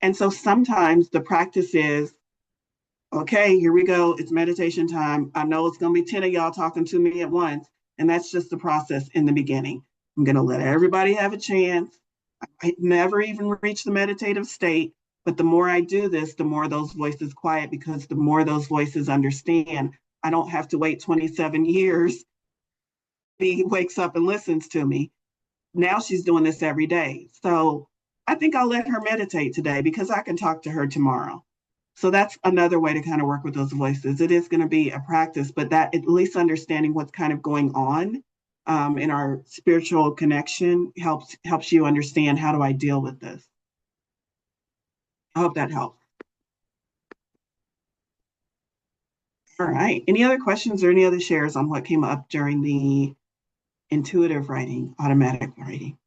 And so sometimes the practice is, okay, here we go. It's meditation time. I know it's going to be 10 of y'all talking to me at once. And that's just the process in the beginning. I'm going to let everybody have a chance. I never even reach the meditative state. But the more I do this, the more those voices quiet, because the more those voices understand, I don't have to wait 27 years. He wakes up and listens to me. Now she's doing this every day. So I think I'll let her meditate today because I can talk to her tomorrow. So that's another way to kind of work with those voices. It is going to be a practice, but that at least understanding what's kind of going on in our spiritual connection helps you understand, how do I deal with this? I hope that helps. All right. Any other questions or any other shares on what came up during the intuitive writing, automatic writing?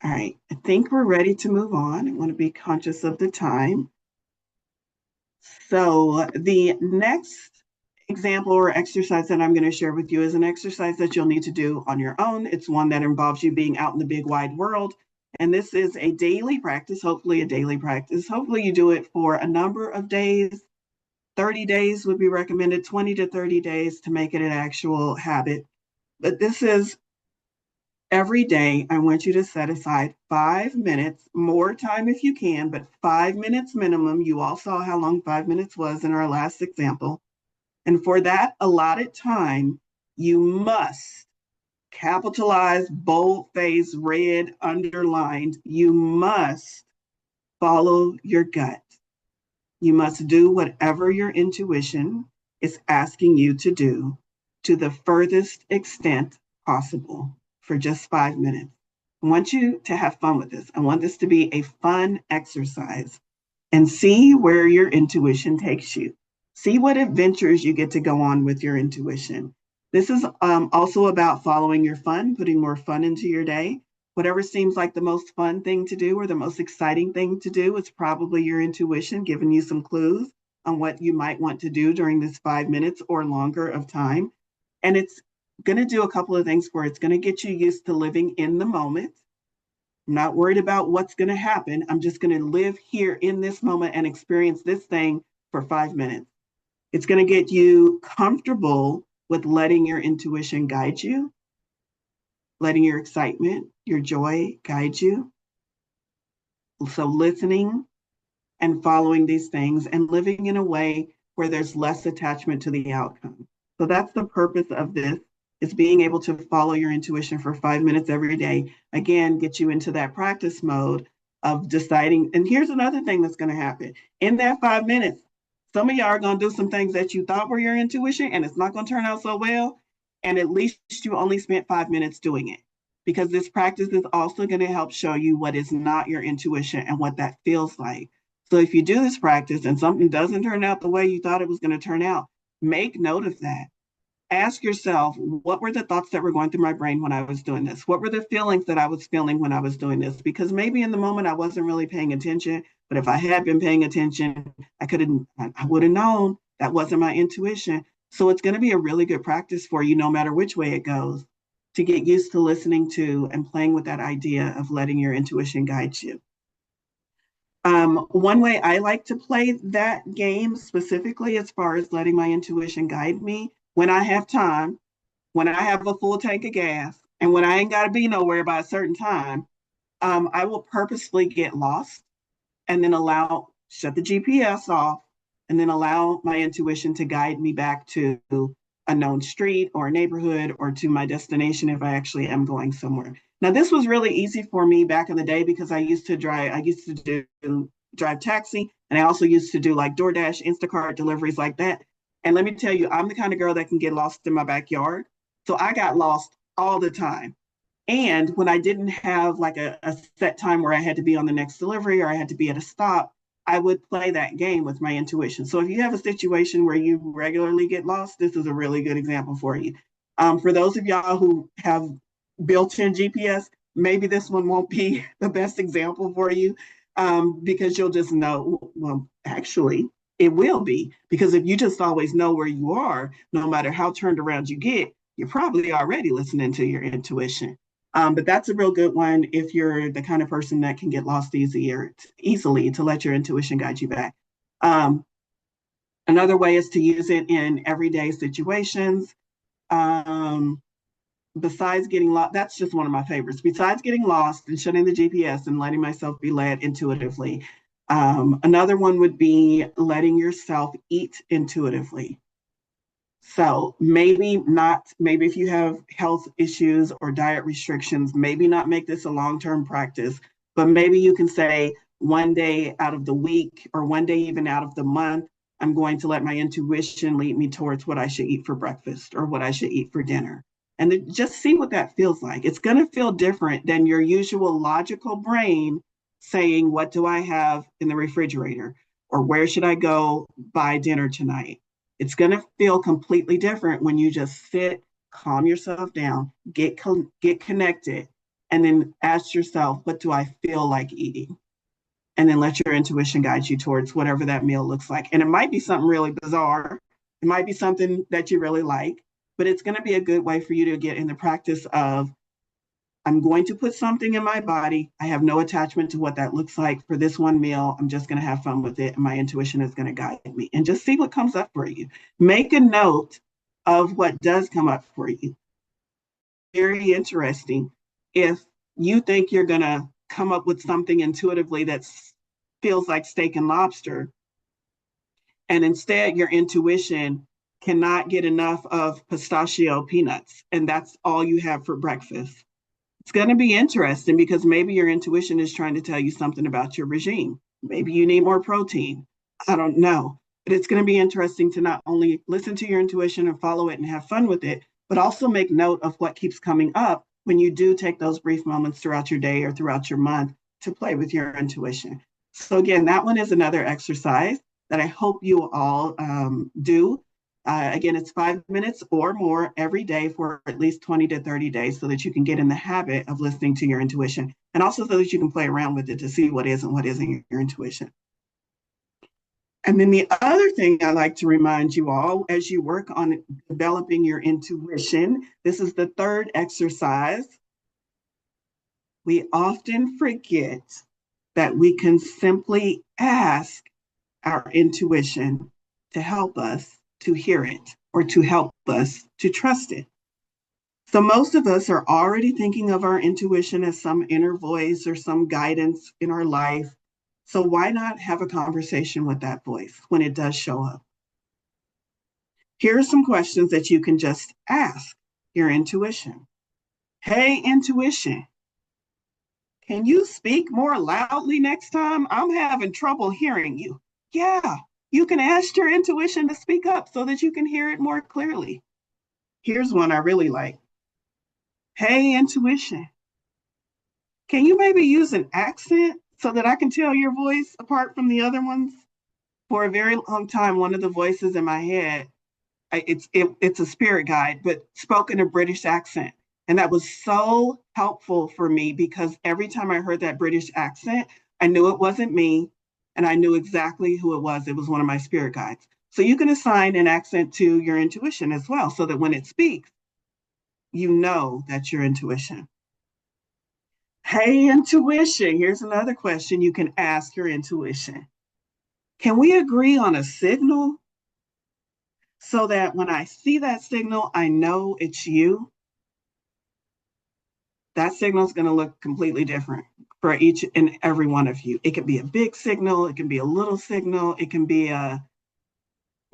All right. I think we're ready to move on. I want to be conscious of the time. So the next example or exercise that I'm going to share with you is an exercise that you'll need to do on your own. It's one that involves you being out in the big wide world. And this is a daily practice, hopefully a daily practice. Hopefully you do it for a number of days. 30 days would be recommended, 20 to 30 days to make it an actual habit. But this is every day. I want you to set aside 5 minutes, more time if you can, but 5 minutes minimum. You all saw how long 5 minutes was in our last example. And for that allotted time, you must capitalize, boldface, red, underlined. You must follow your gut. You must do whatever your intuition is asking you to do. to the furthest extent possible for just 5 minutes. I want you to have fun with this. I want this to be a fun exercise and see where your intuition takes you. See what adventures you get to go on with your intuition. This is also about following your fun, putting more fun into your day. Whatever seems like the most fun thing to do or the most exciting thing to do is probably your intuition giving you some clues on what you might want to do during this 5 minutes or longer of time. And it's going to do a couple of things for it. It's going to get you used to living in the moment. I'm not worried about what's going to happen. I'm just going to live here in this moment and experience this thing for 5 minutes. It's going to get you comfortable with letting your intuition guide you, letting your excitement, your joy guide you. So listening and following these things and living in a way where there's less attachment to the outcome. So that's the purpose of this, is being able to follow your intuition for 5 minutes every day. Again, get you into that practice mode of deciding. And here's another thing that's going to happen. In that 5 minutes, some of y'all are going to do some things that you thought were your intuition, and it's not going to turn out so well. And at least you only spent 5 minutes doing it, because this practice is also going to help show you what is not your intuition and what that feels like. So if you do this practice and something doesn't turn out the way you thought it was going to turn out, make note of that. Ask yourself, what were the thoughts that were going through my brain when I was doing this? What were the feelings that I was feeling when I was doing this? Because maybe in the moment I wasn't really paying attention, but if I had been paying attention, I would have known that wasn't my intuition. So it's going to be a really good practice for you, no matter which way it goes, to get used to listening to and playing with that idea of letting your intuition guide you. One way I like to play that game specifically, as far as letting my intuition guide me, when I have time, when I have a full tank of gas, and when I ain't got to be nowhere by a certain time, I will purposefully get lost and then shut the GPS off, and then allow my intuition to guide me back to a known street or a neighborhood or to my destination if I actually am going somewhere. Now, this was really easy for me back in the day because I used to drive taxi, and I also used to do like DoorDash, Instacart deliveries like that. And let me tell you, I'm the kind of girl that can get lost in my backyard. So I got lost all the time. And when I didn't have like a set time where I had to be on the next delivery or I had to be at a stop, I would play that game with my intuition. So if you have a situation where you regularly get lost, this is a really good example for you. For those of y'all who have built-in GPS, maybe this one won't be the best example for you, because you'll just know, well, actually, it will be, because if you just always know where you are, no matter how turned around you get, you're probably already listening to your intuition. But that's a real good one if you're the kind of person that can get lost easily, to let your intuition guide you back. Another way is to use it in everyday situations. Besides getting lost, that's just one of my favorites. Besides getting lost and shutting the GPS and letting myself be led intuitively, another one would be letting yourself eat intuitively. So maybe if you have health issues or diet restrictions, maybe not make this a long-term practice, but maybe you can say one day out of the week or one day even out of the month, I'm going to let my intuition lead me towards what I should eat for breakfast or what I should eat for dinner. And just see what that feels like. It's going to feel different than your usual logical brain saying, what do I have in the refrigerator? Or where should I go buy dinner tonight? It's going to feel completely different when you just sit, calm yourself down, get connected, and then ask yourself, what do I feel like eating? And then let your intuition guide you towards whatever that meal looks like. And it might be something really bizarre. It might be something that you really like, but it's going to be a good way for you to get in the practice of, I'm going to put something in my body. I have no attachment to what that looks like for this one meal. I'm just going to have fun with it. And my intuition is going to guide me, and just see what comes up for you. Make a note of what does come up for you. Very interesting. If you think you're going to come up with something intuitively that feels like steak and lobster, and instead your intuition cannot get enough of pistachio peanuts, and that's all you have for breakfast. It's going to be interesting, because maybe your intuition is trying to tell you something about your regime. Maybe you need more protein. I don't know. But it's going to be interesting to not only listen to your intuition and follow it and have fun with it, but also make note of what keeps coming up when you do take those brief moments throughout your day or throughout your month to play with your intuition. So again, that one is another exercise that I hope you all do. Again, it's 5 minutes or more every day for at least 20 to 30 days so that you can get in the habit of listening to your intuition, and also so that you can play around with it to see what is and what isn't your intuition. And then the other thing I like to remind you all as you work on developing your intuition, this is the third exercise. We often forget that we can simply ask our intuition to help us to hear it or to help us to trust it. So most of us are already thinking of our intuition as some inner voice or some guidance in our life. So why not have a conversation with that voice when it does show up? Here are some questions that you can just ask your intuition. Hey, intuition, can you speak more loudly next time? I'm having trouble hearing you. Yeah, you can ask your intuition to speak up so that you can hear it more clearly. Here's one I really like. Hey, intuition, can you maybe use an accent so that I can tell your voice apart from the other ones? For a very long time, one of the voices in my head, it's a spirit guide, but spoke in a British accent. And that was so helpful for me because every time I heard that British accent, I knew it wasn't me and I knew exactly who it was. It was one of my spirit guides. So you can assign an accent to your intuition as well, so that when it speaks, you know that's your intuition. Hey, intuition, here's another question you can ask your intuition. Can we agree on a signal so that when I see that signal, I know it's you? That signal is going to look completely different for each and every one of you. It can be a big signal, it can be a little signal, it can be a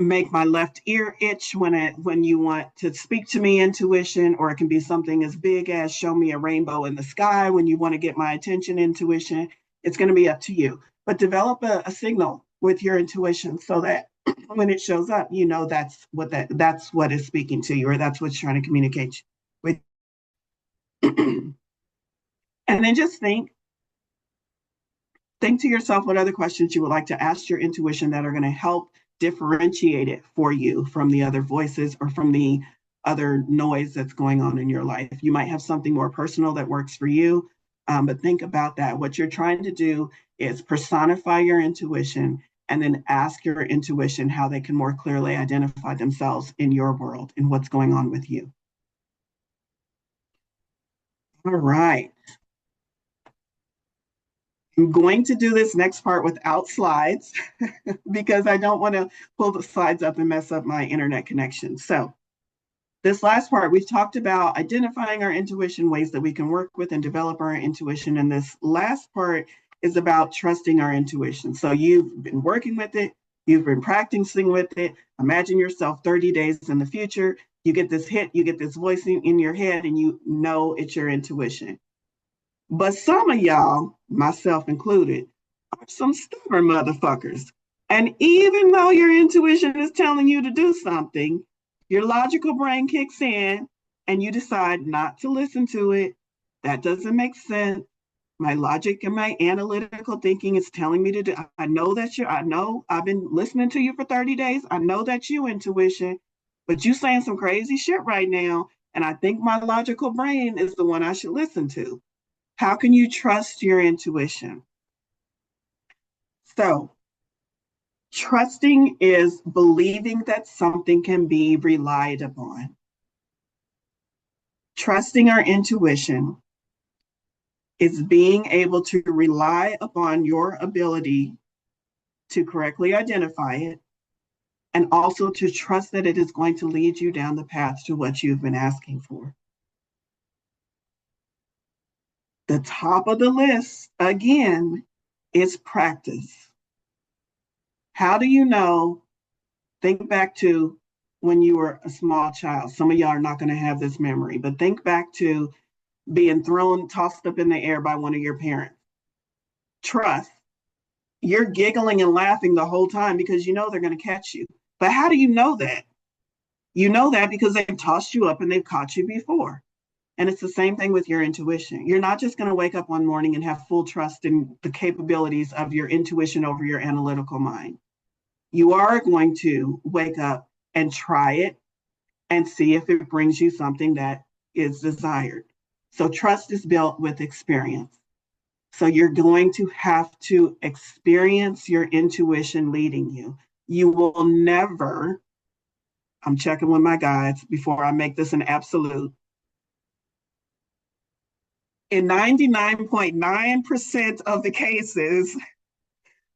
make my left ear itch when you want to speak to me intuition, or it can be something as big as show me a rainbow in the sky when you want to get my attention intuition. It's going to be up to you. But develop a signal with your intuition so that when it shows up, you know that's what is speaking to you, or that's what's trying to communicate with. And then just think to yourself what other questions you would like to ask your intuition that are going to help differentiate it for you from the other voices or from the other noise that's going on in your life. You might have something more personal that works for you, but think about that. What you're trying to do is personify your intuition and then ask your intuition how they can more clearly identify themselves in your world and what's going on with you. All right. I'm going to do this next part without slides because I don't want to pull the slides up and mess up my internet connection. So this last part, we've talked about identifying our intuition, ways that we can work with and develop our intuition. And this last part is about trusting our intuition. So you've been working with it, you've been practicing with it. Imagine yourself 30 days in the future. You get this hit, you get this voice in your head, and you know it's your intuition. But some of y'all, myself included, are some stubborn motherfuckers. And even though your intuition is telling you to do something, your logical brain kicks in and you decide not to listen to it. That doesn't make sense. My logic and my analytical thinking is telling me to do. I know I've been listening to you for 30 days. I know that's you, intuition, but you saying some crazy shit right now. And I think my logical brain is the one I should listen to. How can you trust your intuition? So, trusting is believing that something can be relied upon. Trusting our intuition is being able to rely upon your ability to correctly identify it, and also to trust that it is going to lead you down the path to what you've been asking for. The top of the list, again, is practice. How do you know? Think back to when you were a small child. Some of y'all are not going to have this memory, but think back to being tossed up in the air by one of your parents. Trust you're giggling and laughing the whole time because you know they're going to catch you. But how do you know that? You know that because they've tossed you up and they've caught you before. And it's the same thing with your intuition. You're not just going to wake up one morning and have full trust in the capabilities of your intuition over your analytical mind. You are going to wake up and try it and see if it brings you something that is desired. So trust is built with experience. So you're going to have to experience your intuition leading you. You will never, I'm checking with my guides before I make this an absolute. In 99.9% of the cases,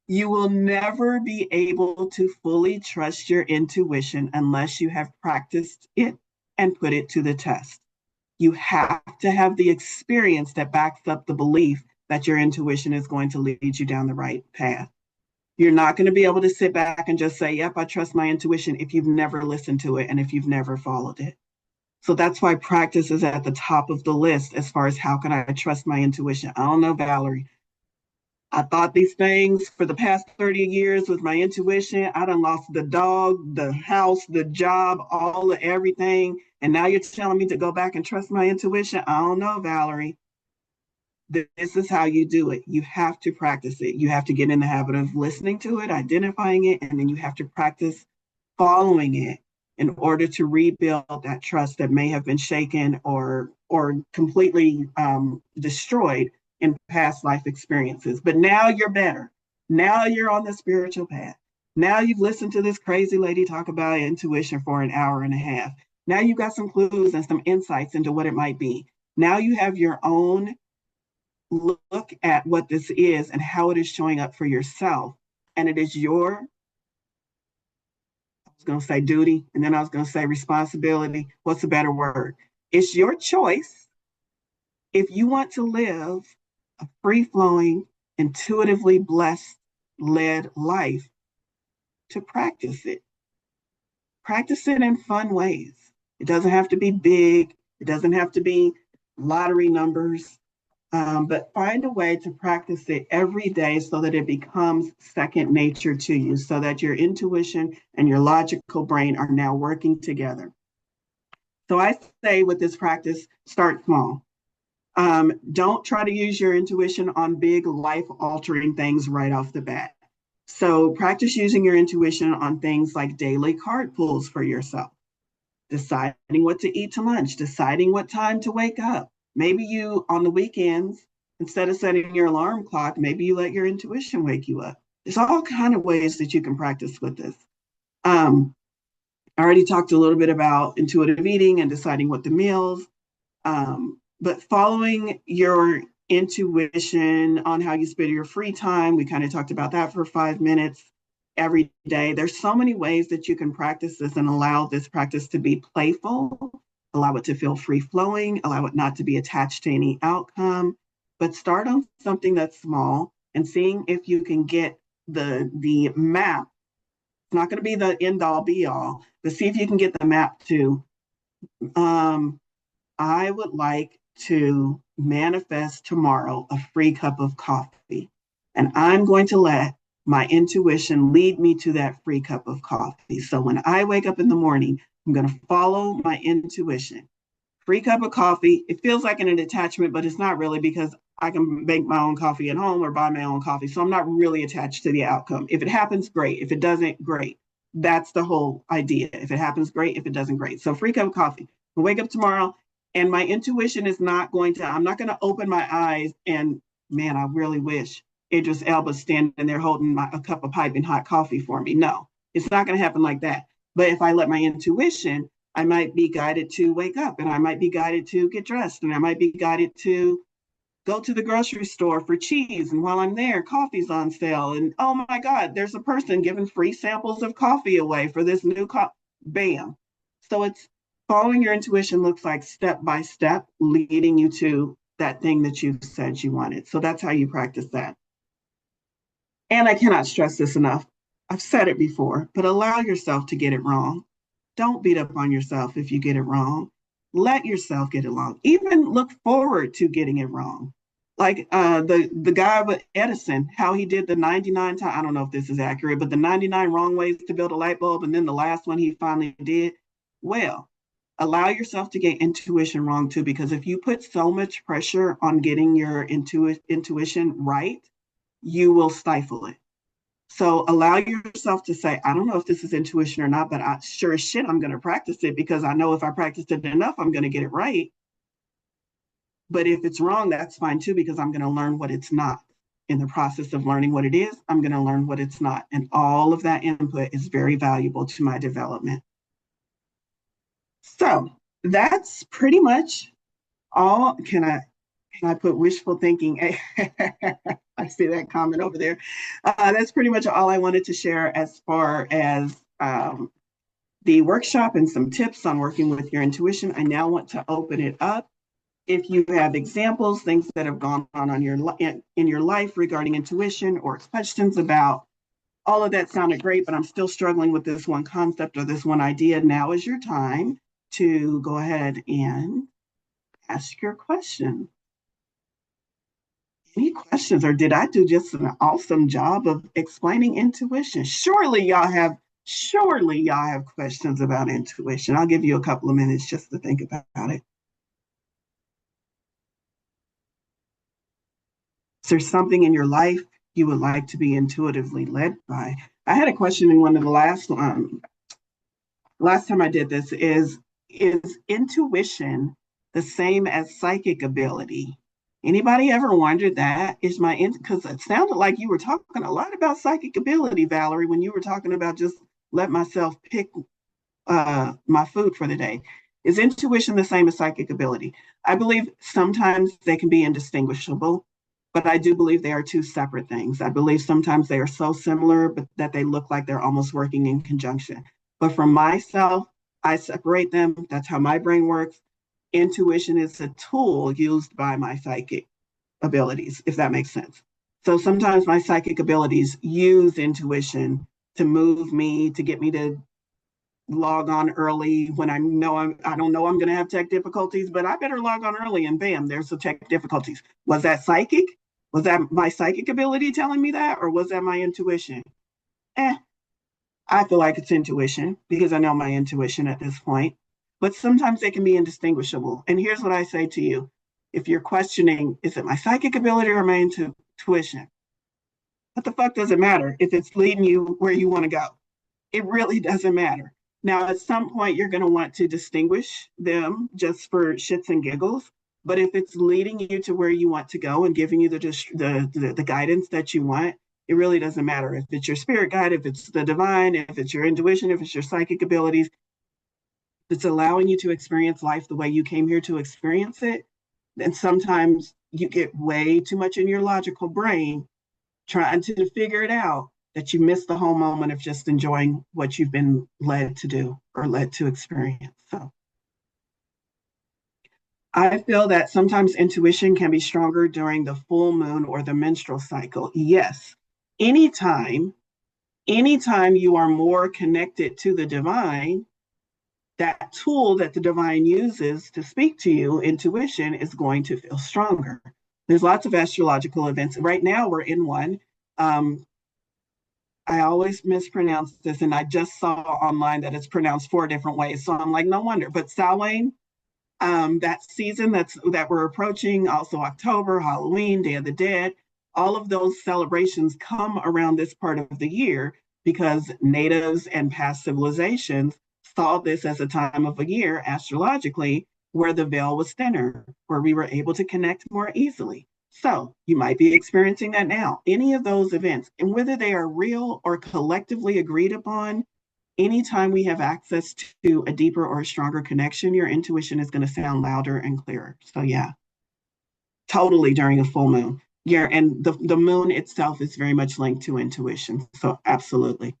you will never be able to fully trust your intuition unless you have practiced it and put it to the test. You have to have the experience that backs up the belief that your intuition is going to lead you down the right path. You're not going to be able to sit back and just say, yep, I trust my intuition if you've never listened to it and if you've never followed it. So that's why practice is at the top of the list as far as how can I trust my intuition. I don't know, Valorie. I thought these things for the past 30 years with my intuition. I done lost the dog, the house, the job, all of everything. And now you're telling me to go back and trust my intuition. I don't know, Valorie. This is how you do it. You have to practice it. You have to get in the habit of listening to it, identifying it, and then you have to practice following it in order to rebuild that trust that may have been shaken or completely destroyed in past life experiences. But now you're better. Now you're on the spiritual path. Now you've listened to this crazy lady talk about intuition for an hour and a half. Now you've got some clues and some insights into what it might be. Now you have your own look at what this is and how it is showing up for yourself. And it is your, I was going to say duty, and then I was going to say responsibility. What's a better word? It's your choice if you want to live a free-flowing, intuitively blessed, led life, to practice it. Practice it in fun ways. It doesn't have to be big. It doesn't have to be lottery numbers. But find a way to practice it every day so that it becomes second nature to you, so that your intuition and your logical brain are now working together. So I say with this practice, start small. Don't try to use your intuition on big life-altering things right off the bat. So practice using your intuition on things like daily card pulls for yourself, deciding what to eat to lunch, deciding what time to wake up. Maybe you, on the weekends, instead of setting your alarm clock, maybe you let your intuition wake you up. There's all kinds of ways that you can practice with this. I already talked a little bit about intuitive eating and deciding what the meals, but following your intuition on how you spend your free time, we kind of talked about that for 5 minutes every day. There's so many ways that you can practice this and allow this practice to be playful, allow it to feel free-flowing, allow it not to be attached to any outcome, but start on something that's small and seeing if you can get the map. It's not going to be the end-all be-all, but see if you can get the map to, I would like to manifest tomorrow a free cup of coffee, and I'm going to let my intuition lead me to that free cup of coffee. So when I wake up in the morning, I'm going to follow my intuition. Free cup of coffee. It feels like an attachment, but it's not really, because I can make my own coffee at home or buy my own coffee. So I'm not really attached to the outcome. If it happens, great. If it doesn't, great. That's the whole idea. If it happens, great. If it doesn't, great. So free cup of coffee. I'll wake up tomorrow and my intuition is not going to, I'm not going to open my eyes and, man, I really wish Idris Elba's standing there holding a cup of piping hot coffee for me. No, it's not going to happen like that. But if I let my intuition, I might be guided to wake up, and I might be guided to get dressed, and I might be guided to go to the grocery store for cheese. And while I'm there, coffee's on sale. And oh my God, there's a person giving free samples of coffee away for this new coffee. Bam. So it's following your intuition looks like step by step, leading you to that thing that you said you wanted. So that's how you practice that. And I cannot stress this enough. I've said it before, but allow yourself to get it wrong. Don't beat up on yourself if you get it wrong. Let yourself get it wrong. Even look forward to getting it wrong. Like the guy with Edison, how he did the 99 times. I don't know if this is accurate, but the 99 wrong ways to build a light bulb, and then the last one he finally did. Well, allow yourself to get intuition wrong too, because if you put so much pressure on getting your intuition right, you will stifle it. So allow yourself to say, I don't know if this is intuition or not, but I sure as shit I'm going to practice it, because I know if I practice it enough, I'm going to get it right. But if it's wrong, that's fine too, because I'm going to learn what it's not. In the process of learning what it is, I'm going to learn what it's not. And all of that input is very valuable to my development. So that's pretty much all. Can I put wishful thinking? I see that comment over there. That's pretty much all I wanted to share as far as the workshop and some tips on working with your intuition. I now want to open it up. If you have examples, things that have gone on in your life regarding intuition, or questions about all of that, sounded great, but I'm still struggling with this one concept or this one idea. Now is your time to go ahead and ask your question. Any questions, or did I do just an awesome job of explaining intuition? Surely y'all have questions about intuition. I'll give you a couple of minutes just to think about it. Is there something in your life you would like to be intuitively led by? I had a question in one of the last time I did this. Is intuition the same as psychic ability? Anybody ever wondered that? Because it sounded like you were talking a lot about psychic ability, Valorie, when you were talking about just let myself pick my food for the day. Is intuition the same as psychic ability? I believe sometimes they can be indistinguishable, but I do believe they are two separate things. I believe sometimes they are so similar, but that they look like they're almost working in conjunction. But for myself, I separate them. That's how my brain works. Intuition is a tool used by my psychic abilities, if that makes sense. So sometimes my psychic abilities use intuition to move me, to get me to log on early when I don't know I'm going to have tech difficulties, but I better log on early, and bam, there's the tech difficulties. Was that psychic? Was that my psychic ability telling me that, or was that my intuition? I feel like it's intuition, because I know my intuition at this point. But sometimes they can be indistinguishable. And here's what I say to you. If you're questioning, is it my psychic ability or my intuition? What the fuck does it matter if it's leading you where you want to go? It really doesn't matter. Now, at some point, you're going to want to distinguish them just for shits and giggles. But if it's leading you to where you want to go and giving you the guidance that you want, it really doesn't matter if it's your spirit guide, if it's the divine, if it's your intuition, if it's your psychic abilities. If it's allowing you to experience life the way you came here to experience it, then sometimes you get way too much in your logical brain trying to figure it out, that you miss the whole moment of just enjoying what you've been led to do or led to experience. So I feel that sometimes intuition can be stronger during the full moon or the menstrual cycle. Yes, anytime you are more connected to the divine, that tool that the divine uses to speak to you, intuition, is going to feel stronger. There's lots of astrological events. Right now we're in one. I always mispronounce this, and I just saw online that it's pronounced 4 different ways. So I'm like, no wonder. But Samhain, that season that we're approaching, also October, Halloween, Day of the Dead, all of those celebrations come around this part of the year, because natives and past civilizations saw this as a time of a year astrologically where the veil was thinner, where we were able to connect more easily. So you might be experiencing that now. Any of those events, and whether they are real or collectively agreed upon, anytime we have access to a deeper or a stronger connection, your intuition is going to sound louder and clearer. So yeah, totally during a full moon. Yeah, and the moon itself is very much linked to intuition. So absolutely.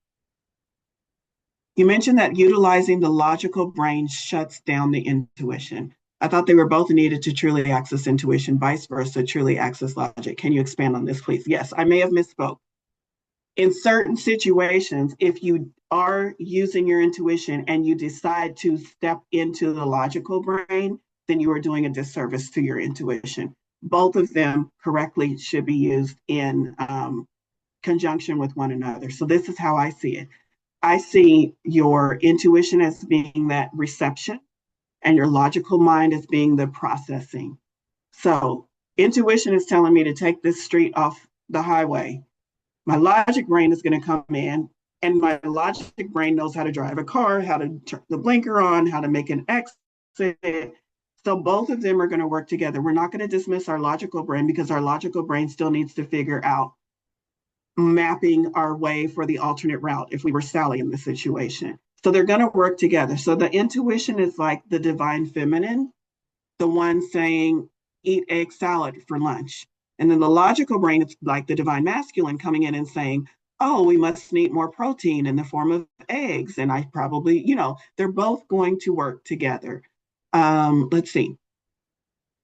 You mentioned that utilizing the logical brain shuts down the intuition. I thought they were both needed to truly access intuition, vice versa, truly access logic. Can you expand on this, please? Yes, I may have misspoke. In certain situations, if you are using your intuition and you decide to step into the logical brain, then you are doing a disservice to your intuition. both of them correctly should be used in conjunction with one another. So this is how I see it. I see your intuition as being that reception and your logical mind as being the processing. So intuition is telling me to take this street off the highway. My logic brain is going to come in, and my logic brain knows how to drive a car, how to turn the blinker on, how to make an exit. So both of them are going to work together. We're not going to dismiss our logical brain because our logical brain still needs to figure out mapping our way for the alternate route if we were Sally in this situation. So they're going to work together. So the intuition is like the divine feminine, the one saying, eat egg salad for lunch. And then the logical brain is like the divine masculine coming in and saying, oh, we must eat more protein in the form of eggs. And I probably, they're both going to work together. Let's see.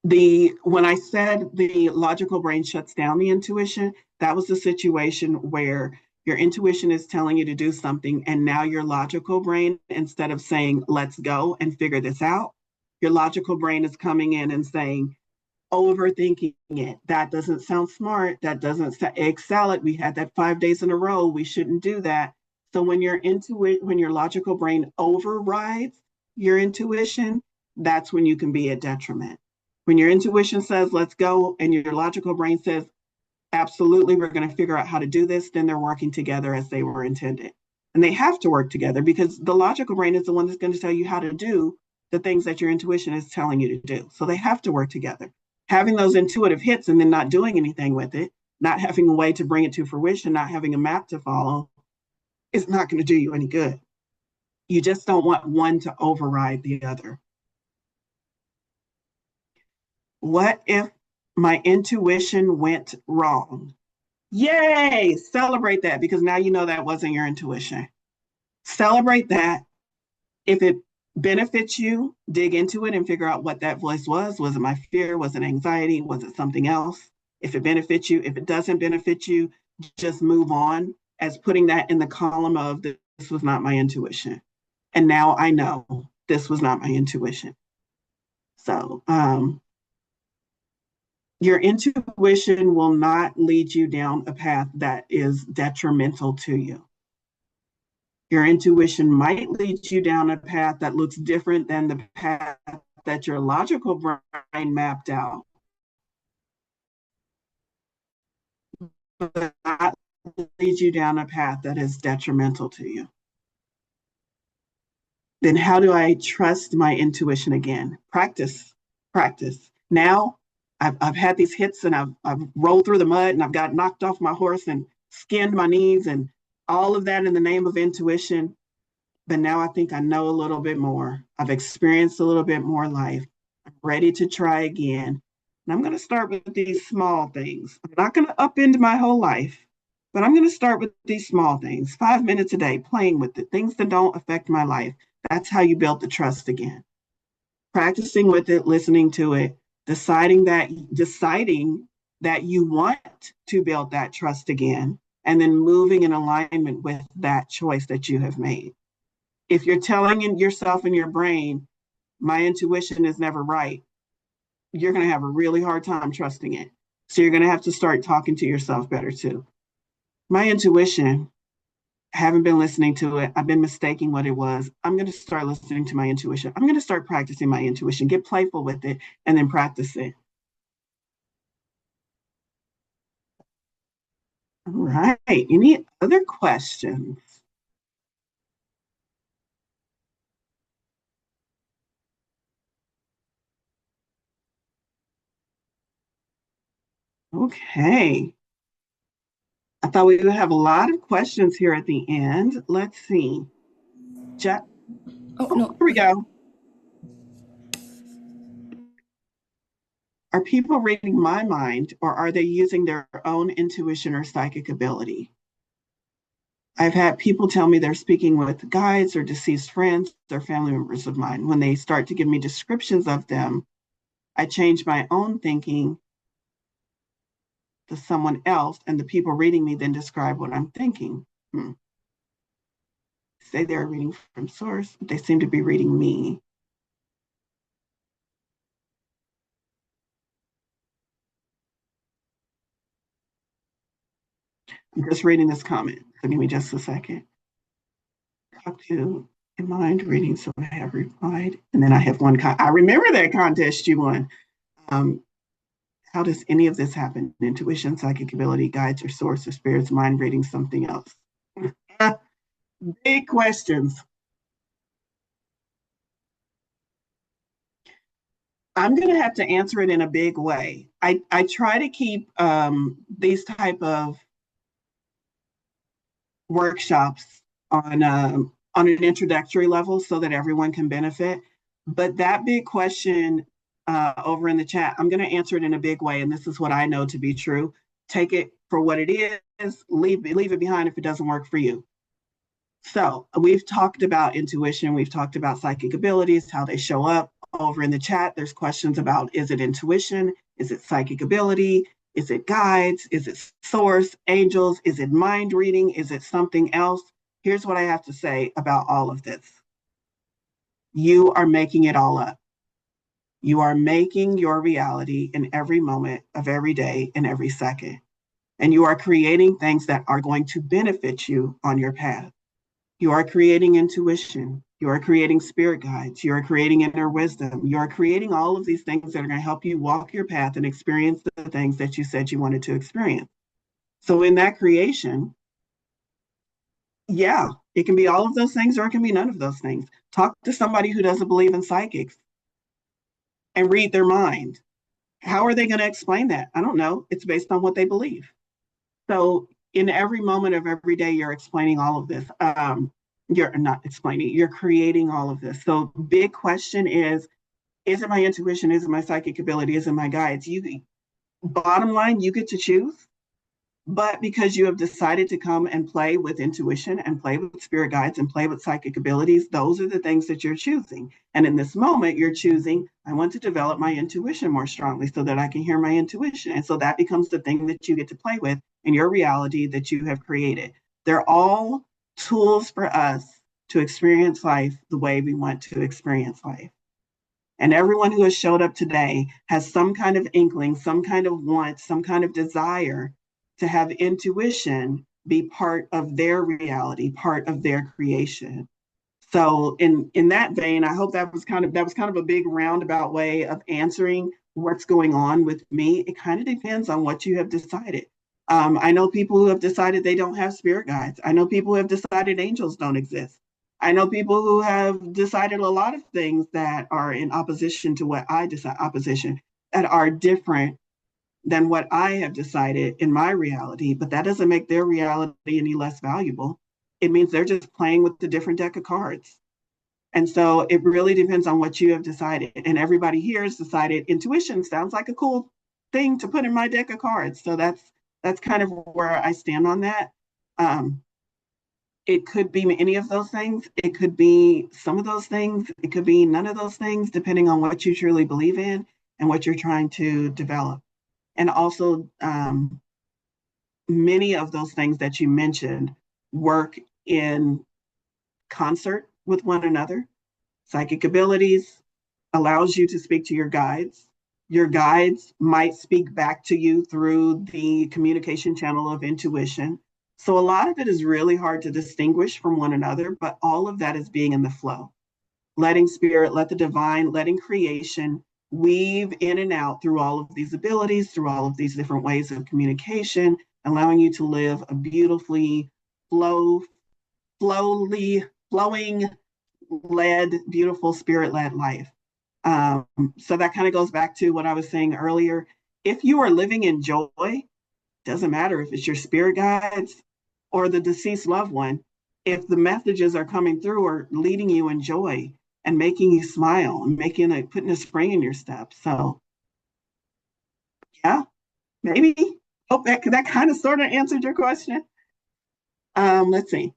When I said the logical brain shuts down the intuition, that was the situation where your intuition is telling you to do something, and now your logical brain, instead of saying, let's go and figure this out, your logical brain is coming in and saying, overthinking it. That doesn't sound smart. That doesn't egg salad. We had that 5 days in a row. We shouldn't do that. So when your logical brain overrides your intuition, that's when you can be at detriment. When your intuition says, let's go, and your logical brain says, absolutely, we're going to figure out how to do this, then they're working together as they were intended. And they have to work together because the logical brain is the one that's going to tell you how to do the things that your intuition is telling you to do. So they have to work together. Having those intuitive hits and then not doing anything with it, not having a way to bring it to fruition, not having a map to follow, is not going to do you any good. You just don't want one to override the other. What if my intuition went wrong? Yay! Celebrate that, because now you know that wasn't your intuition. Celebrate that. If it benefits you, dig into it and figure out what that voice was. Was it my fear? Was it anxiety? Was it something else? If it benefits you, if it doesn't benefit you, just move on, as putting that in the column of this was not my intuition. And now I know this was not my intuition. So, your intuition will not lead you down a path that is detrimental to you. Your intuition might lead you down a path that looks different than the path that your logical brain mapped out, but not lead you down a path that is detrimental to you. Then how do I trust my intuition again? Practice. Now, I've had these hits and I've rolled through the mud and I've got knocked off my horse and skinned my knees and all of that in the name of intuition. But now I think I know a little bit more. I've experienced a little bit more life. I'm ready to try again. And I'm going to start with these small things. I'm not going to upend my whole life, but I'm going to start with these small things. 5 minutes a day, playing with it, things that don't affect my life. That's how you build the trust again. Practicing with it, listening to it, deciding that you want to build that trust again, and then moving in alignment with that choice that you have made. If you're telling yourself in your brain, my intuition is never right, you're going to have a really hard time trusting it. So you're going to have to start talking to yourself better too. My intuition, I haven't been listening to it. I've been mistaking what it was. I'm going to start listening to my intuition. I'm going to start practicing my intuition, get playful with it, and then practice it. All right. Any other questions? Okay. I thought we would have a lot of questions here at the end. Let's see. Oh, no. Here we go. Are people reading my mind, or are they using their own intuition or psychic ability? I've had people tell me they're speaking with guides or deceased friends or family members of mine. When they start to give me descriptions of them, I change my own thinking to someone else, and the people reading me then describe what I'm thinking. Say they're reading from source, but they seem to be reading me. I'm just reading this comment, so give me just a second. Talk to in mind reading, so I have replied. And then I have one, I remember that contest you won. How does any of this happen? Intuition, psychic ability, guides or source or spirits, mind reading, something else? Big questions. I'm going to have to answer it in a big way. I try to keep these type of workshops on an introductory level so that everyone can benefit. But that big question over in the chat, I'm going to answer it in a big way, and this is what I know to be true. Take it for what it is. Leave it behind if it doesn't work for you. So we've talked about intuition. We've talked about psychic abilities, how they show up. Over in the chat, there's questions about, is it intuition? Is it psychic ability? Is it guides? Is it source, angels? Is it mind reading? Is it something else? Here's what I have to say about all of this. You are making it all up. You are making your reality in every moment of every day and every second. And you are creating things that are going to benefit you on your path. You are creating intuition. You are creating spirit guides. You are creating inner wisdom. You are creating all of these things that are going to help you walk your path and experience the things that you said you wanted to experience. So in that creation, yeah, it can be all of those things or it can be none of those things. Talk to somebody who doesn't believe in psychics and read their mind. How are they going to explain that? I don't know. It's based on what they believe. So in every moment of every day, you're explaining all of this. You're not explaining, you're creating all of this. So big question is it my intuition? Is it my psychic ability? Is it my guides? Bottom line, you get to choose. But because you have decided to come and play with intuition and play with spirit guides and play with psychic abilities, those are the things that you're choosing. And in this moment, you're choosing, I want to develop my intuition more strongly so that I can hear my intuition. And so that becomes the thing that you get to play with in your reality that you have created. They're all tools for us to experience life the way we want to experience life. And everyone who has showed up today has some kind of inkling, some kind of want, some kind of desire to have intuition be part of their reality, part of their creation. So in that vein, I hope that was kind of a big roundabout way of answering what's going on with me. It kind of depends on what you have decided. I know people who have decided they don't have spirit guides. I know people who have decided angels don't exist. I know people who have decided a lot of things that are in opposition to what I decide, that are different than what I have decided in my reality, but that doesn't make their reality any less valuable. It means they're just playing with a different deck of cards. And so it really depends on what you have decided. And everybody here has decided intuition sounds like a cool thing to put in my deck of cards. So that's kind of where I stand on that. It could be any of those things. It could be some of those things. It could be none of those things, depending on what you truly believe in and what you're trying to develop. And also, many of those things that you mentioned work in concert with one another. Psychic abilities allows you to speak to your guides. Your guides might speak back to you through the communication channel of intuition. So a lot of it is really hard to distinguish from one another, but all of that is being in the flow. Letting spirit, let the divine, letting creation weave in and out through all of these abilities, through all of these different ways of communication, allowing you to live a beautifully flowing, led, beautiful spirit-led life. So that kind of goes back to what I was saying earlier. If you are living in joy, doesn't matter if it's your spirit guides or the deceased loved one, if the messages are coming through or leading you in joy and making you smile and putting a spring in your step. So yeah, maybe. Hope that kind of sort of answered your question. Let's see.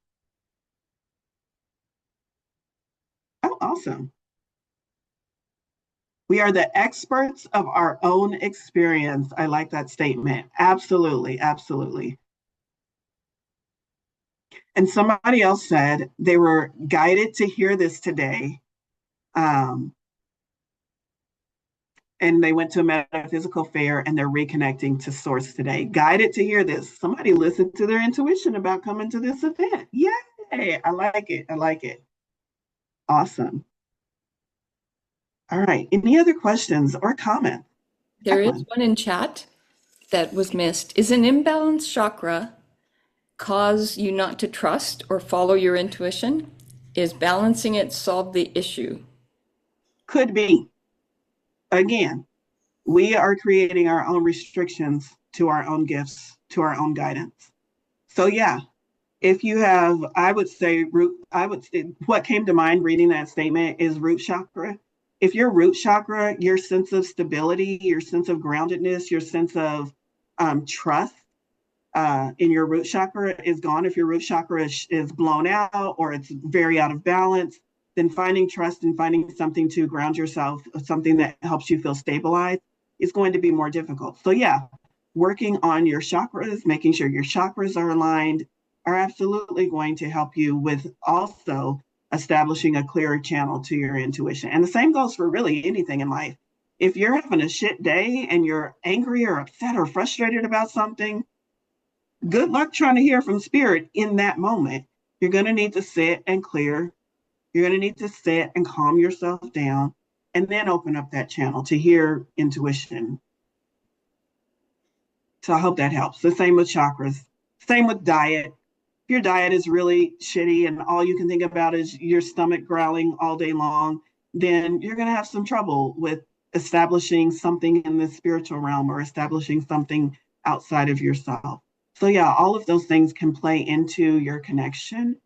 Oh, awesome. We are the experts of our own experience. I like that statement. Absolutely, absolutely. And somebody else said they were guided to hear this today. and they went to a metaphysical fair and they're reconnecting to source today. Guided to hear this. Somebody listened to their intuition about coming to this event. Yay! I like it. I like it. Awesome. All right. Any other questions or comments? There is Jacqueline. one in chat that was missed. Is an imbalanced chakra cause you not to trust or follow your intuition? Is balancing it solve the issue? Could be. Again, we are creating our own restrictions to our own gifts, to our own guidance. So yeah, if you have, what came to mind reading that statement is root chakra. If your root chakra, your sense of stability, your sense of groundedness, your sense of trust in your root chakra is gone, if your root chakra is blown out or it's very out of balance, then finding trust and finding something to ground yourself, something that helps you feel stabilized, is going to be more difficult. So yeah, working on your chakras, making sure your chakras are aligned, are absolutely going to help you with also establishing a clearer channel to your intuition. And the same goes for really anything in life. If you're having a shit day and you're angry or upset or frustrated about something, good luck trying to hear from spirit in that moment. You're going to need to sit and clear. You're going to need to sit and calm yourself down and then open up that channel to hear intuition. So I hope that helps. The same with chakras. Same with diet. If your diet is really shitty and all you can think about is your stomach growling all day long, then you're going to have some trouble with establishing something in the spiritual realm or establishing something outside of yourself. So yeah, all of those things can play into your connection.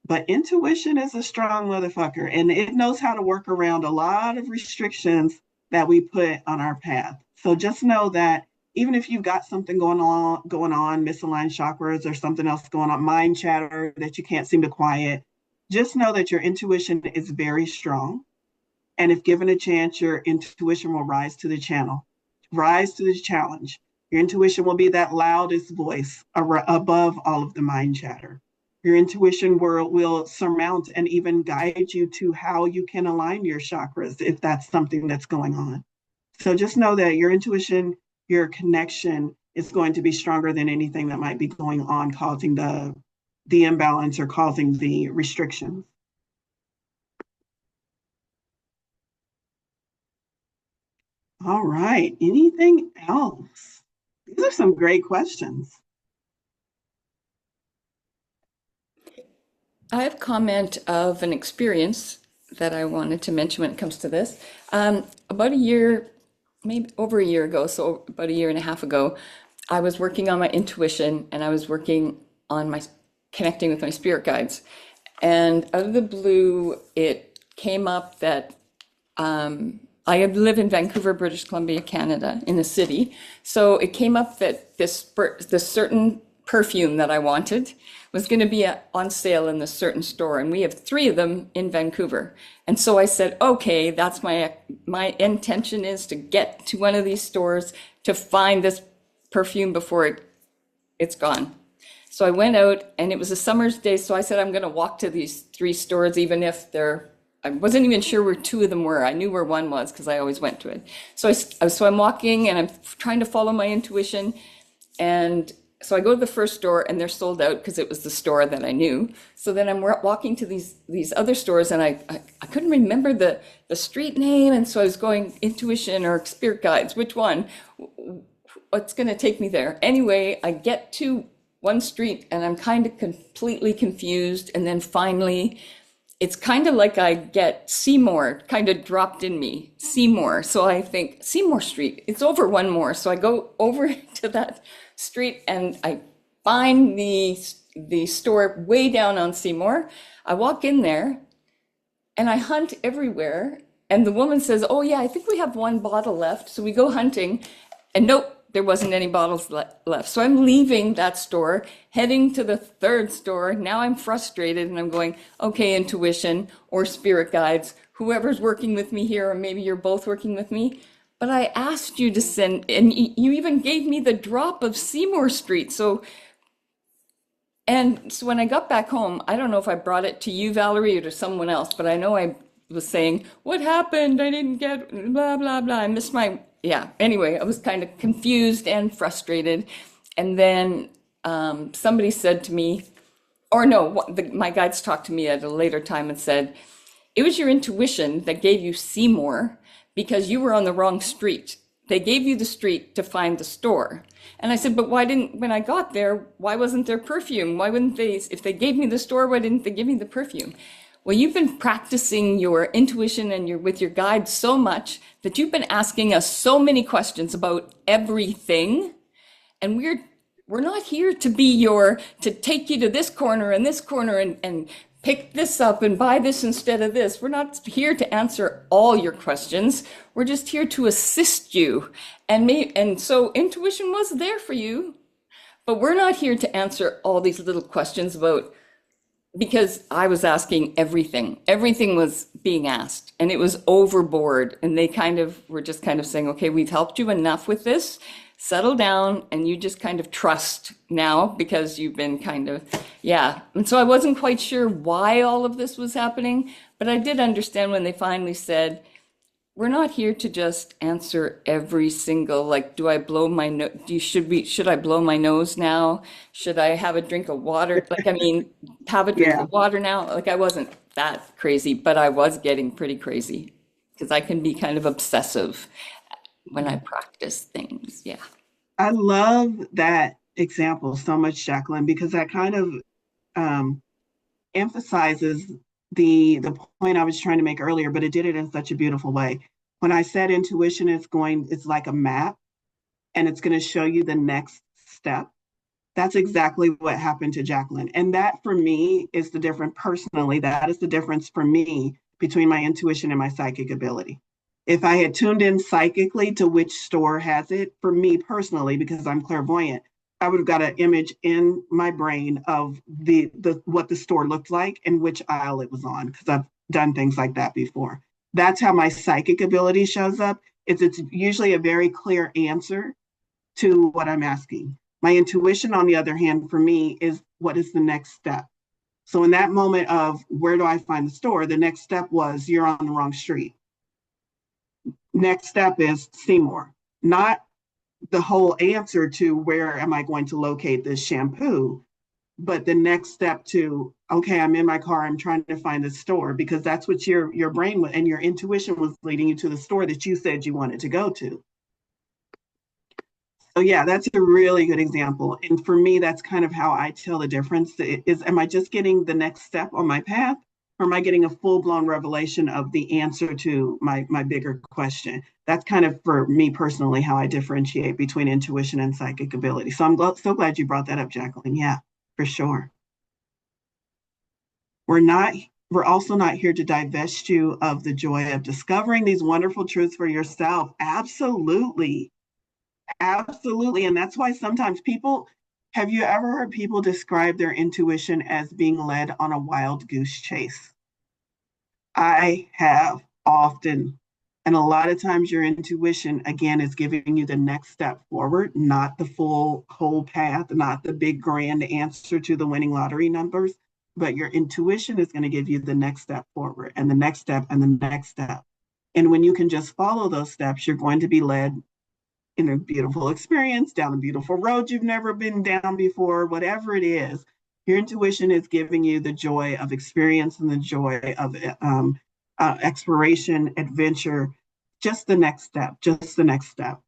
But intuition is a strong motherfucker, and it knows how to work around a lot of restrictions that we put on our path. So just know that even if you've got something going on, misaligned chakras or something else going on, mind chatter that you can't seem to quiet, just know that your intuition is very strong. And if given a chance, your intuition will rise to the challenge. Your intuition will be that loudest voice above all of the mind chatter. Your intuition will surmount and even guide you to how you can align your chakras if that's something that's going on. So just know that your intuition, your connection is going to be stronger than anything that might be going on, causing the imbalance or causing the restrictions. All right, anything else? These are some great questions. I have a comment of an experience that I wanted to mention when it comes to this. About a year, maybe over a year ago, so about a year and a half ago, I was working on my intuition and I was working on my connecting with my spirit guides. And out of the blue, it came up that I live in Vancouver, British Columbia, Canada, in the city. So it came up that this certain perfume that I wanted was going to be on sale in this certain store, and we have 3 of them in Vancouver. And so I said, okay, that's my intention is to get to one of these stores to find this perfume before it's gone. So I went out, and it was a summer's day, so I said I'm going to walk to these 3 stores, even if I wasn't even sure where 2 of them were. I knew where one was because I always went to it. So I'm walking and I'm trying to follow my intuition, and so I go to the first store and they're sold out because it was the store that I knew. So then I'm walking to these other stores, and I couldn't remember the street name, and so I was going intuition or spirit guides, which one? What's going to take me there? Anyway, I get to one street and I'm kind of completely confused, and then finally it's kind of like I get Seymour kind of dropped in me, Seymour. So I think Seymour Street, it's over one more. So I go over to that street and I find the store way down on Seymour. I walk in there and I hunt everywhere. And the woman says, oh yeah, I think we have 1 bottle left. So we go hunting, and nope, there wasn't any bottles left. So I'm leaving that store, heading to the 3rd store. Now I'm frustrated and I'm going, okay, intuition or spirit guides, whoever's working with me here, or maybe you're both working with me. But I asked you to send, and you even gave me the drop of Seymour Street. So when I got back home, I don't know if I brought it to you, Valorie, or to someone else, but I know I was saying, "What happened? I didn't get blah blah blah. I missed my yeah." Anyway, I was kind of confused and frustrated, and then somebody said to me, or no, my guides talked to me at a later time and said, "It was your intuition that gave you Seymour because you were on the wrong street. They gave you the street to find the store." And I said, "But why didn't, when I got there, why wasn't there perfume? Why wouldn't they, if they gave me the store, why didn't they give me the perfume?" Well, you've been practicing your intuition and you're with your guide so much that you've been asking us so many questions about everything. And we're not here to be to take you to this corner and pick this up and buy this instead of this. We're not here to answer all your questions. We're just here to assist you. And so intuition was there for you, but we're not here to answer all these little questions because I was asking everything. Everything was being asked and it was overboard. And they were just kind of saying, "Okay, we've helped you enough with this. Settle down and you just kind of trust now because you've been yeah." And so I wasn't quite sure why all of this was happening, but I did understand when they finally said, "We're not here to just answer every single, like, do I blow my nose? Should I blow my nose now? Should I have a drink of water? Like, I mean, have a drink Yeah. of water now?" Like, I wasn't that crazy, but I was getting pretty crazy because I can be kind of obsessive when I practice things. Yeah. I love that example so much, Jacqueline, because that kind of emphasizes the point I was trying to make earlier, but it did it in such a beautiful way. When I said intuition it's like a map and it's going to show you the next step. That's exactly what happened to Jacqueline. And that for me is the difference personally. That is the difference for me between my intuition and my psychic ability. If I had tuned in psychically to which store has it, for me personally, because I'm clairvoyant, I would have got an image in my brain of what the store looked like and which aisle it was on, because I've done things like that before. That's how my psychic ability shows up. It's usually a very clear answer to what I'm asking. My intuition, on the other hand, for me, is what is the next step? So in that moment of where do I find the store, the next step was you're on the wrong street. Next step is Seymour, not the whole answer to where am I going to locate this shampoo, but the next step to, okay, I'm in my car, I'm trying to find the store, because that's what your brain and your intuition was leading you to the store that you said you wanted to go to. So yeah, that's a really good example. And for me, that's kind of how I tell the difference is, am I just getting the next step on my path? Or am I getting a full-blown revelation of the answer to my bigger question? That's kind of, for me personally, how I differentiate between intuition and psychic ability. So I'm so glad you brought that up, Jacqueline. Yeah, for sure. We're also not here to divest you of the joy of discovering these wonderful truths for yourself. Absolutely. Absolutely. And that's why sometimes have you ever heard people describe their intuition as being led on a wild goose chase? I have often. And a lot of times your intuition, again, is giving you the next step forward, not the whole path, not the big grand answer to the winning lottery numbers, but your intuition is going to give you the next step forward and the next step and the next step. And when you can just follow those steps, you're going to be led in a beautiful experience, down a beautiful road you've never been down before, whatever it is. Your intuition is giving you the joy of experience and the joy of exploration, adventure, just the next step, just the next step.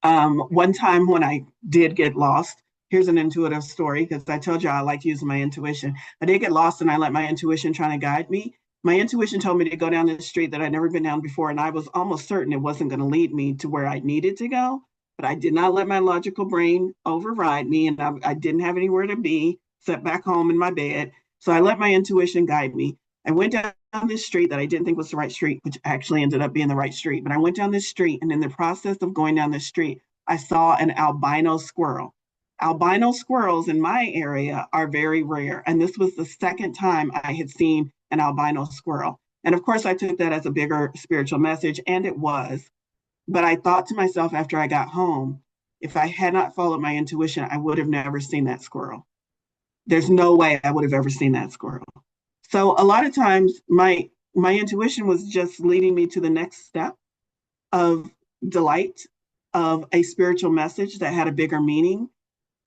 One time when I did get lost, here's an intuitive story, because I told you I like using my intuition. I did get lost and I let my intuition try to guide me. My intuition told me to go down the street that I'd never been down before, and I was almost certain it wasn't going to lead me to where I needed to go, but I did not let my logical brain override me, and I didn't have anywhere to be, sat back home in my bed. So I let my intuition guide me. I went down this street that I didn't think was the right street, which actually ended up being the right street. But I went down this street, and in the process of going down this street, I saw an albino squirrel. Albino squirrels in my area are very rare. And this was the second time I had seen an albino squirrel. And of course, I took that as a bigger spiritual message, and it was. But I thought to myself after I got home, if I had not followed my intuition, I would have never seen that squirrel. There's no way I would have ever seen that squirrel. So a lot of times my intuition was just leading me to the next step of delight, of a spiritual message that had a bigger meaning.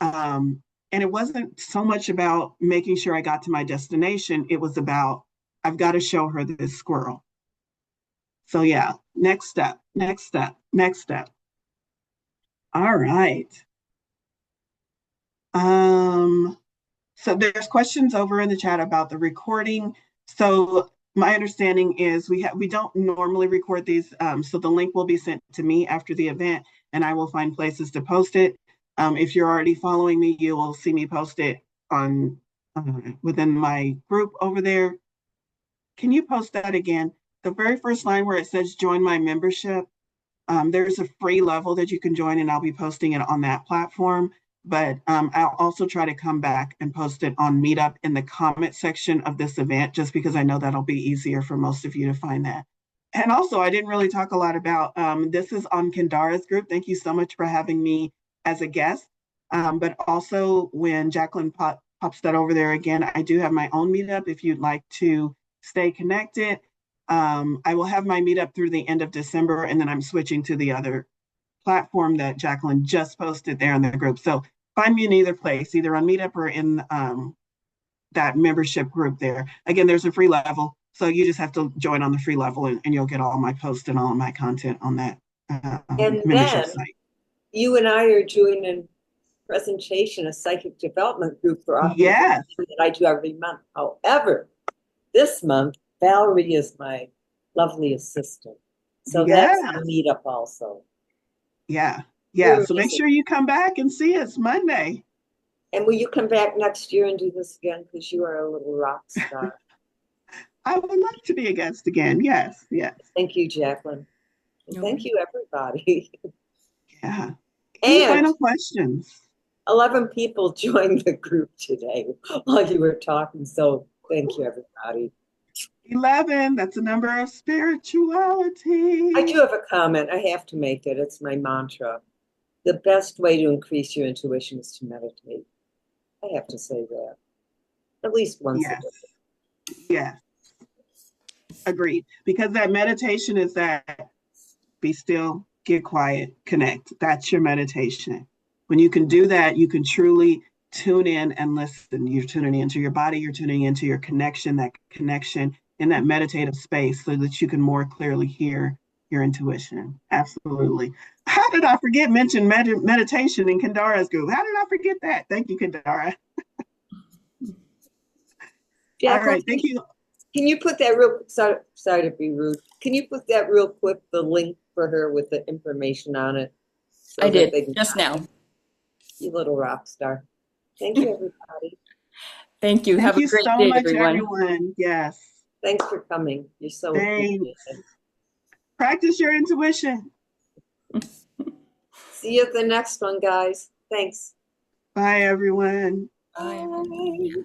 And it wasn't so much about making sure I got to my destination. It was about, I've got to show her this squirrel. So yeah, next step, next step, next step. All right. So there's questions over in the chat about the recording. So my understanding is we don't normally record these. So the link will be sent to me after the event, and I will find places to post it. If you're already following me, you will see me post it on within my group over there. Can you post that again? The very first line where it says join my membership, there's a free level that you can join, and I'll be posting it on that platform. But I'll also try to come back and post it on Meetup in the comment section of this event, just because I know that'll be easier for most of you to find that. And also, I didn't really talk a lot about, this is on Kendara's group. Thank you so much for having me as a guest. But also when Jacqueline pops that over there again, I do have my own Meetup if you'd like to stay connected. I will have my Meetup through the end of December, and then I'm switching to the other platform that Jacqueline just posted there in the group. So find me in either place, either on Meetup or in that membership group there. Again, there's a free level, so you just have to join on the free level, and you'll get all my posts and all of my content on that And membership then site. you and I are doing a presentation, a psychic development group for Yes. that I do every month. However, this month, Valorie is my lovely assistant. So that's Yes. a meetup also. Yeah. We're So make amazing. sure you come back and see us Monday. And will you come back next year and do this again? Because you are a little rock star. I would love to be a guest again. Yes. Thank you, Jacqueline. And thank you, everybody. Yeah. Any And final questions? 11 people joined the group today while you were talking. So thank you, everybody. 11, that's a number of spirituality. I do have a comment. I have to make it. It's my mantra. The best way to increase your intuition is to meditate. I have to say that. At least once a day. Yes. Agreed. Because that meditation is that be still, get quiet, connect. That's your meditation. When you can do that, you can truly tune in and listen. You're tuning into your body, you're tuning into your connection, that connection in that meditative space, so that you can more clearly hear your intuition. Absolutely. How did I forget mention meditation in Kendara's group? How did I forget that? Thank you, Kendara. Jacqueline, all right, thank you. Can you put that real, sorry to be rude. Can you put that real quick, the link for her with the information on it? So I did, they can just now. You little rock star. Thank you, everybody. Thank you. Have Thank a you great so day, much, everyone. Yes. Thanks for coming. You're so Thanks. appreciated. Practice your intuition. See you at the next one, guys. Thanks. Bye, everyone. Bye, everyone.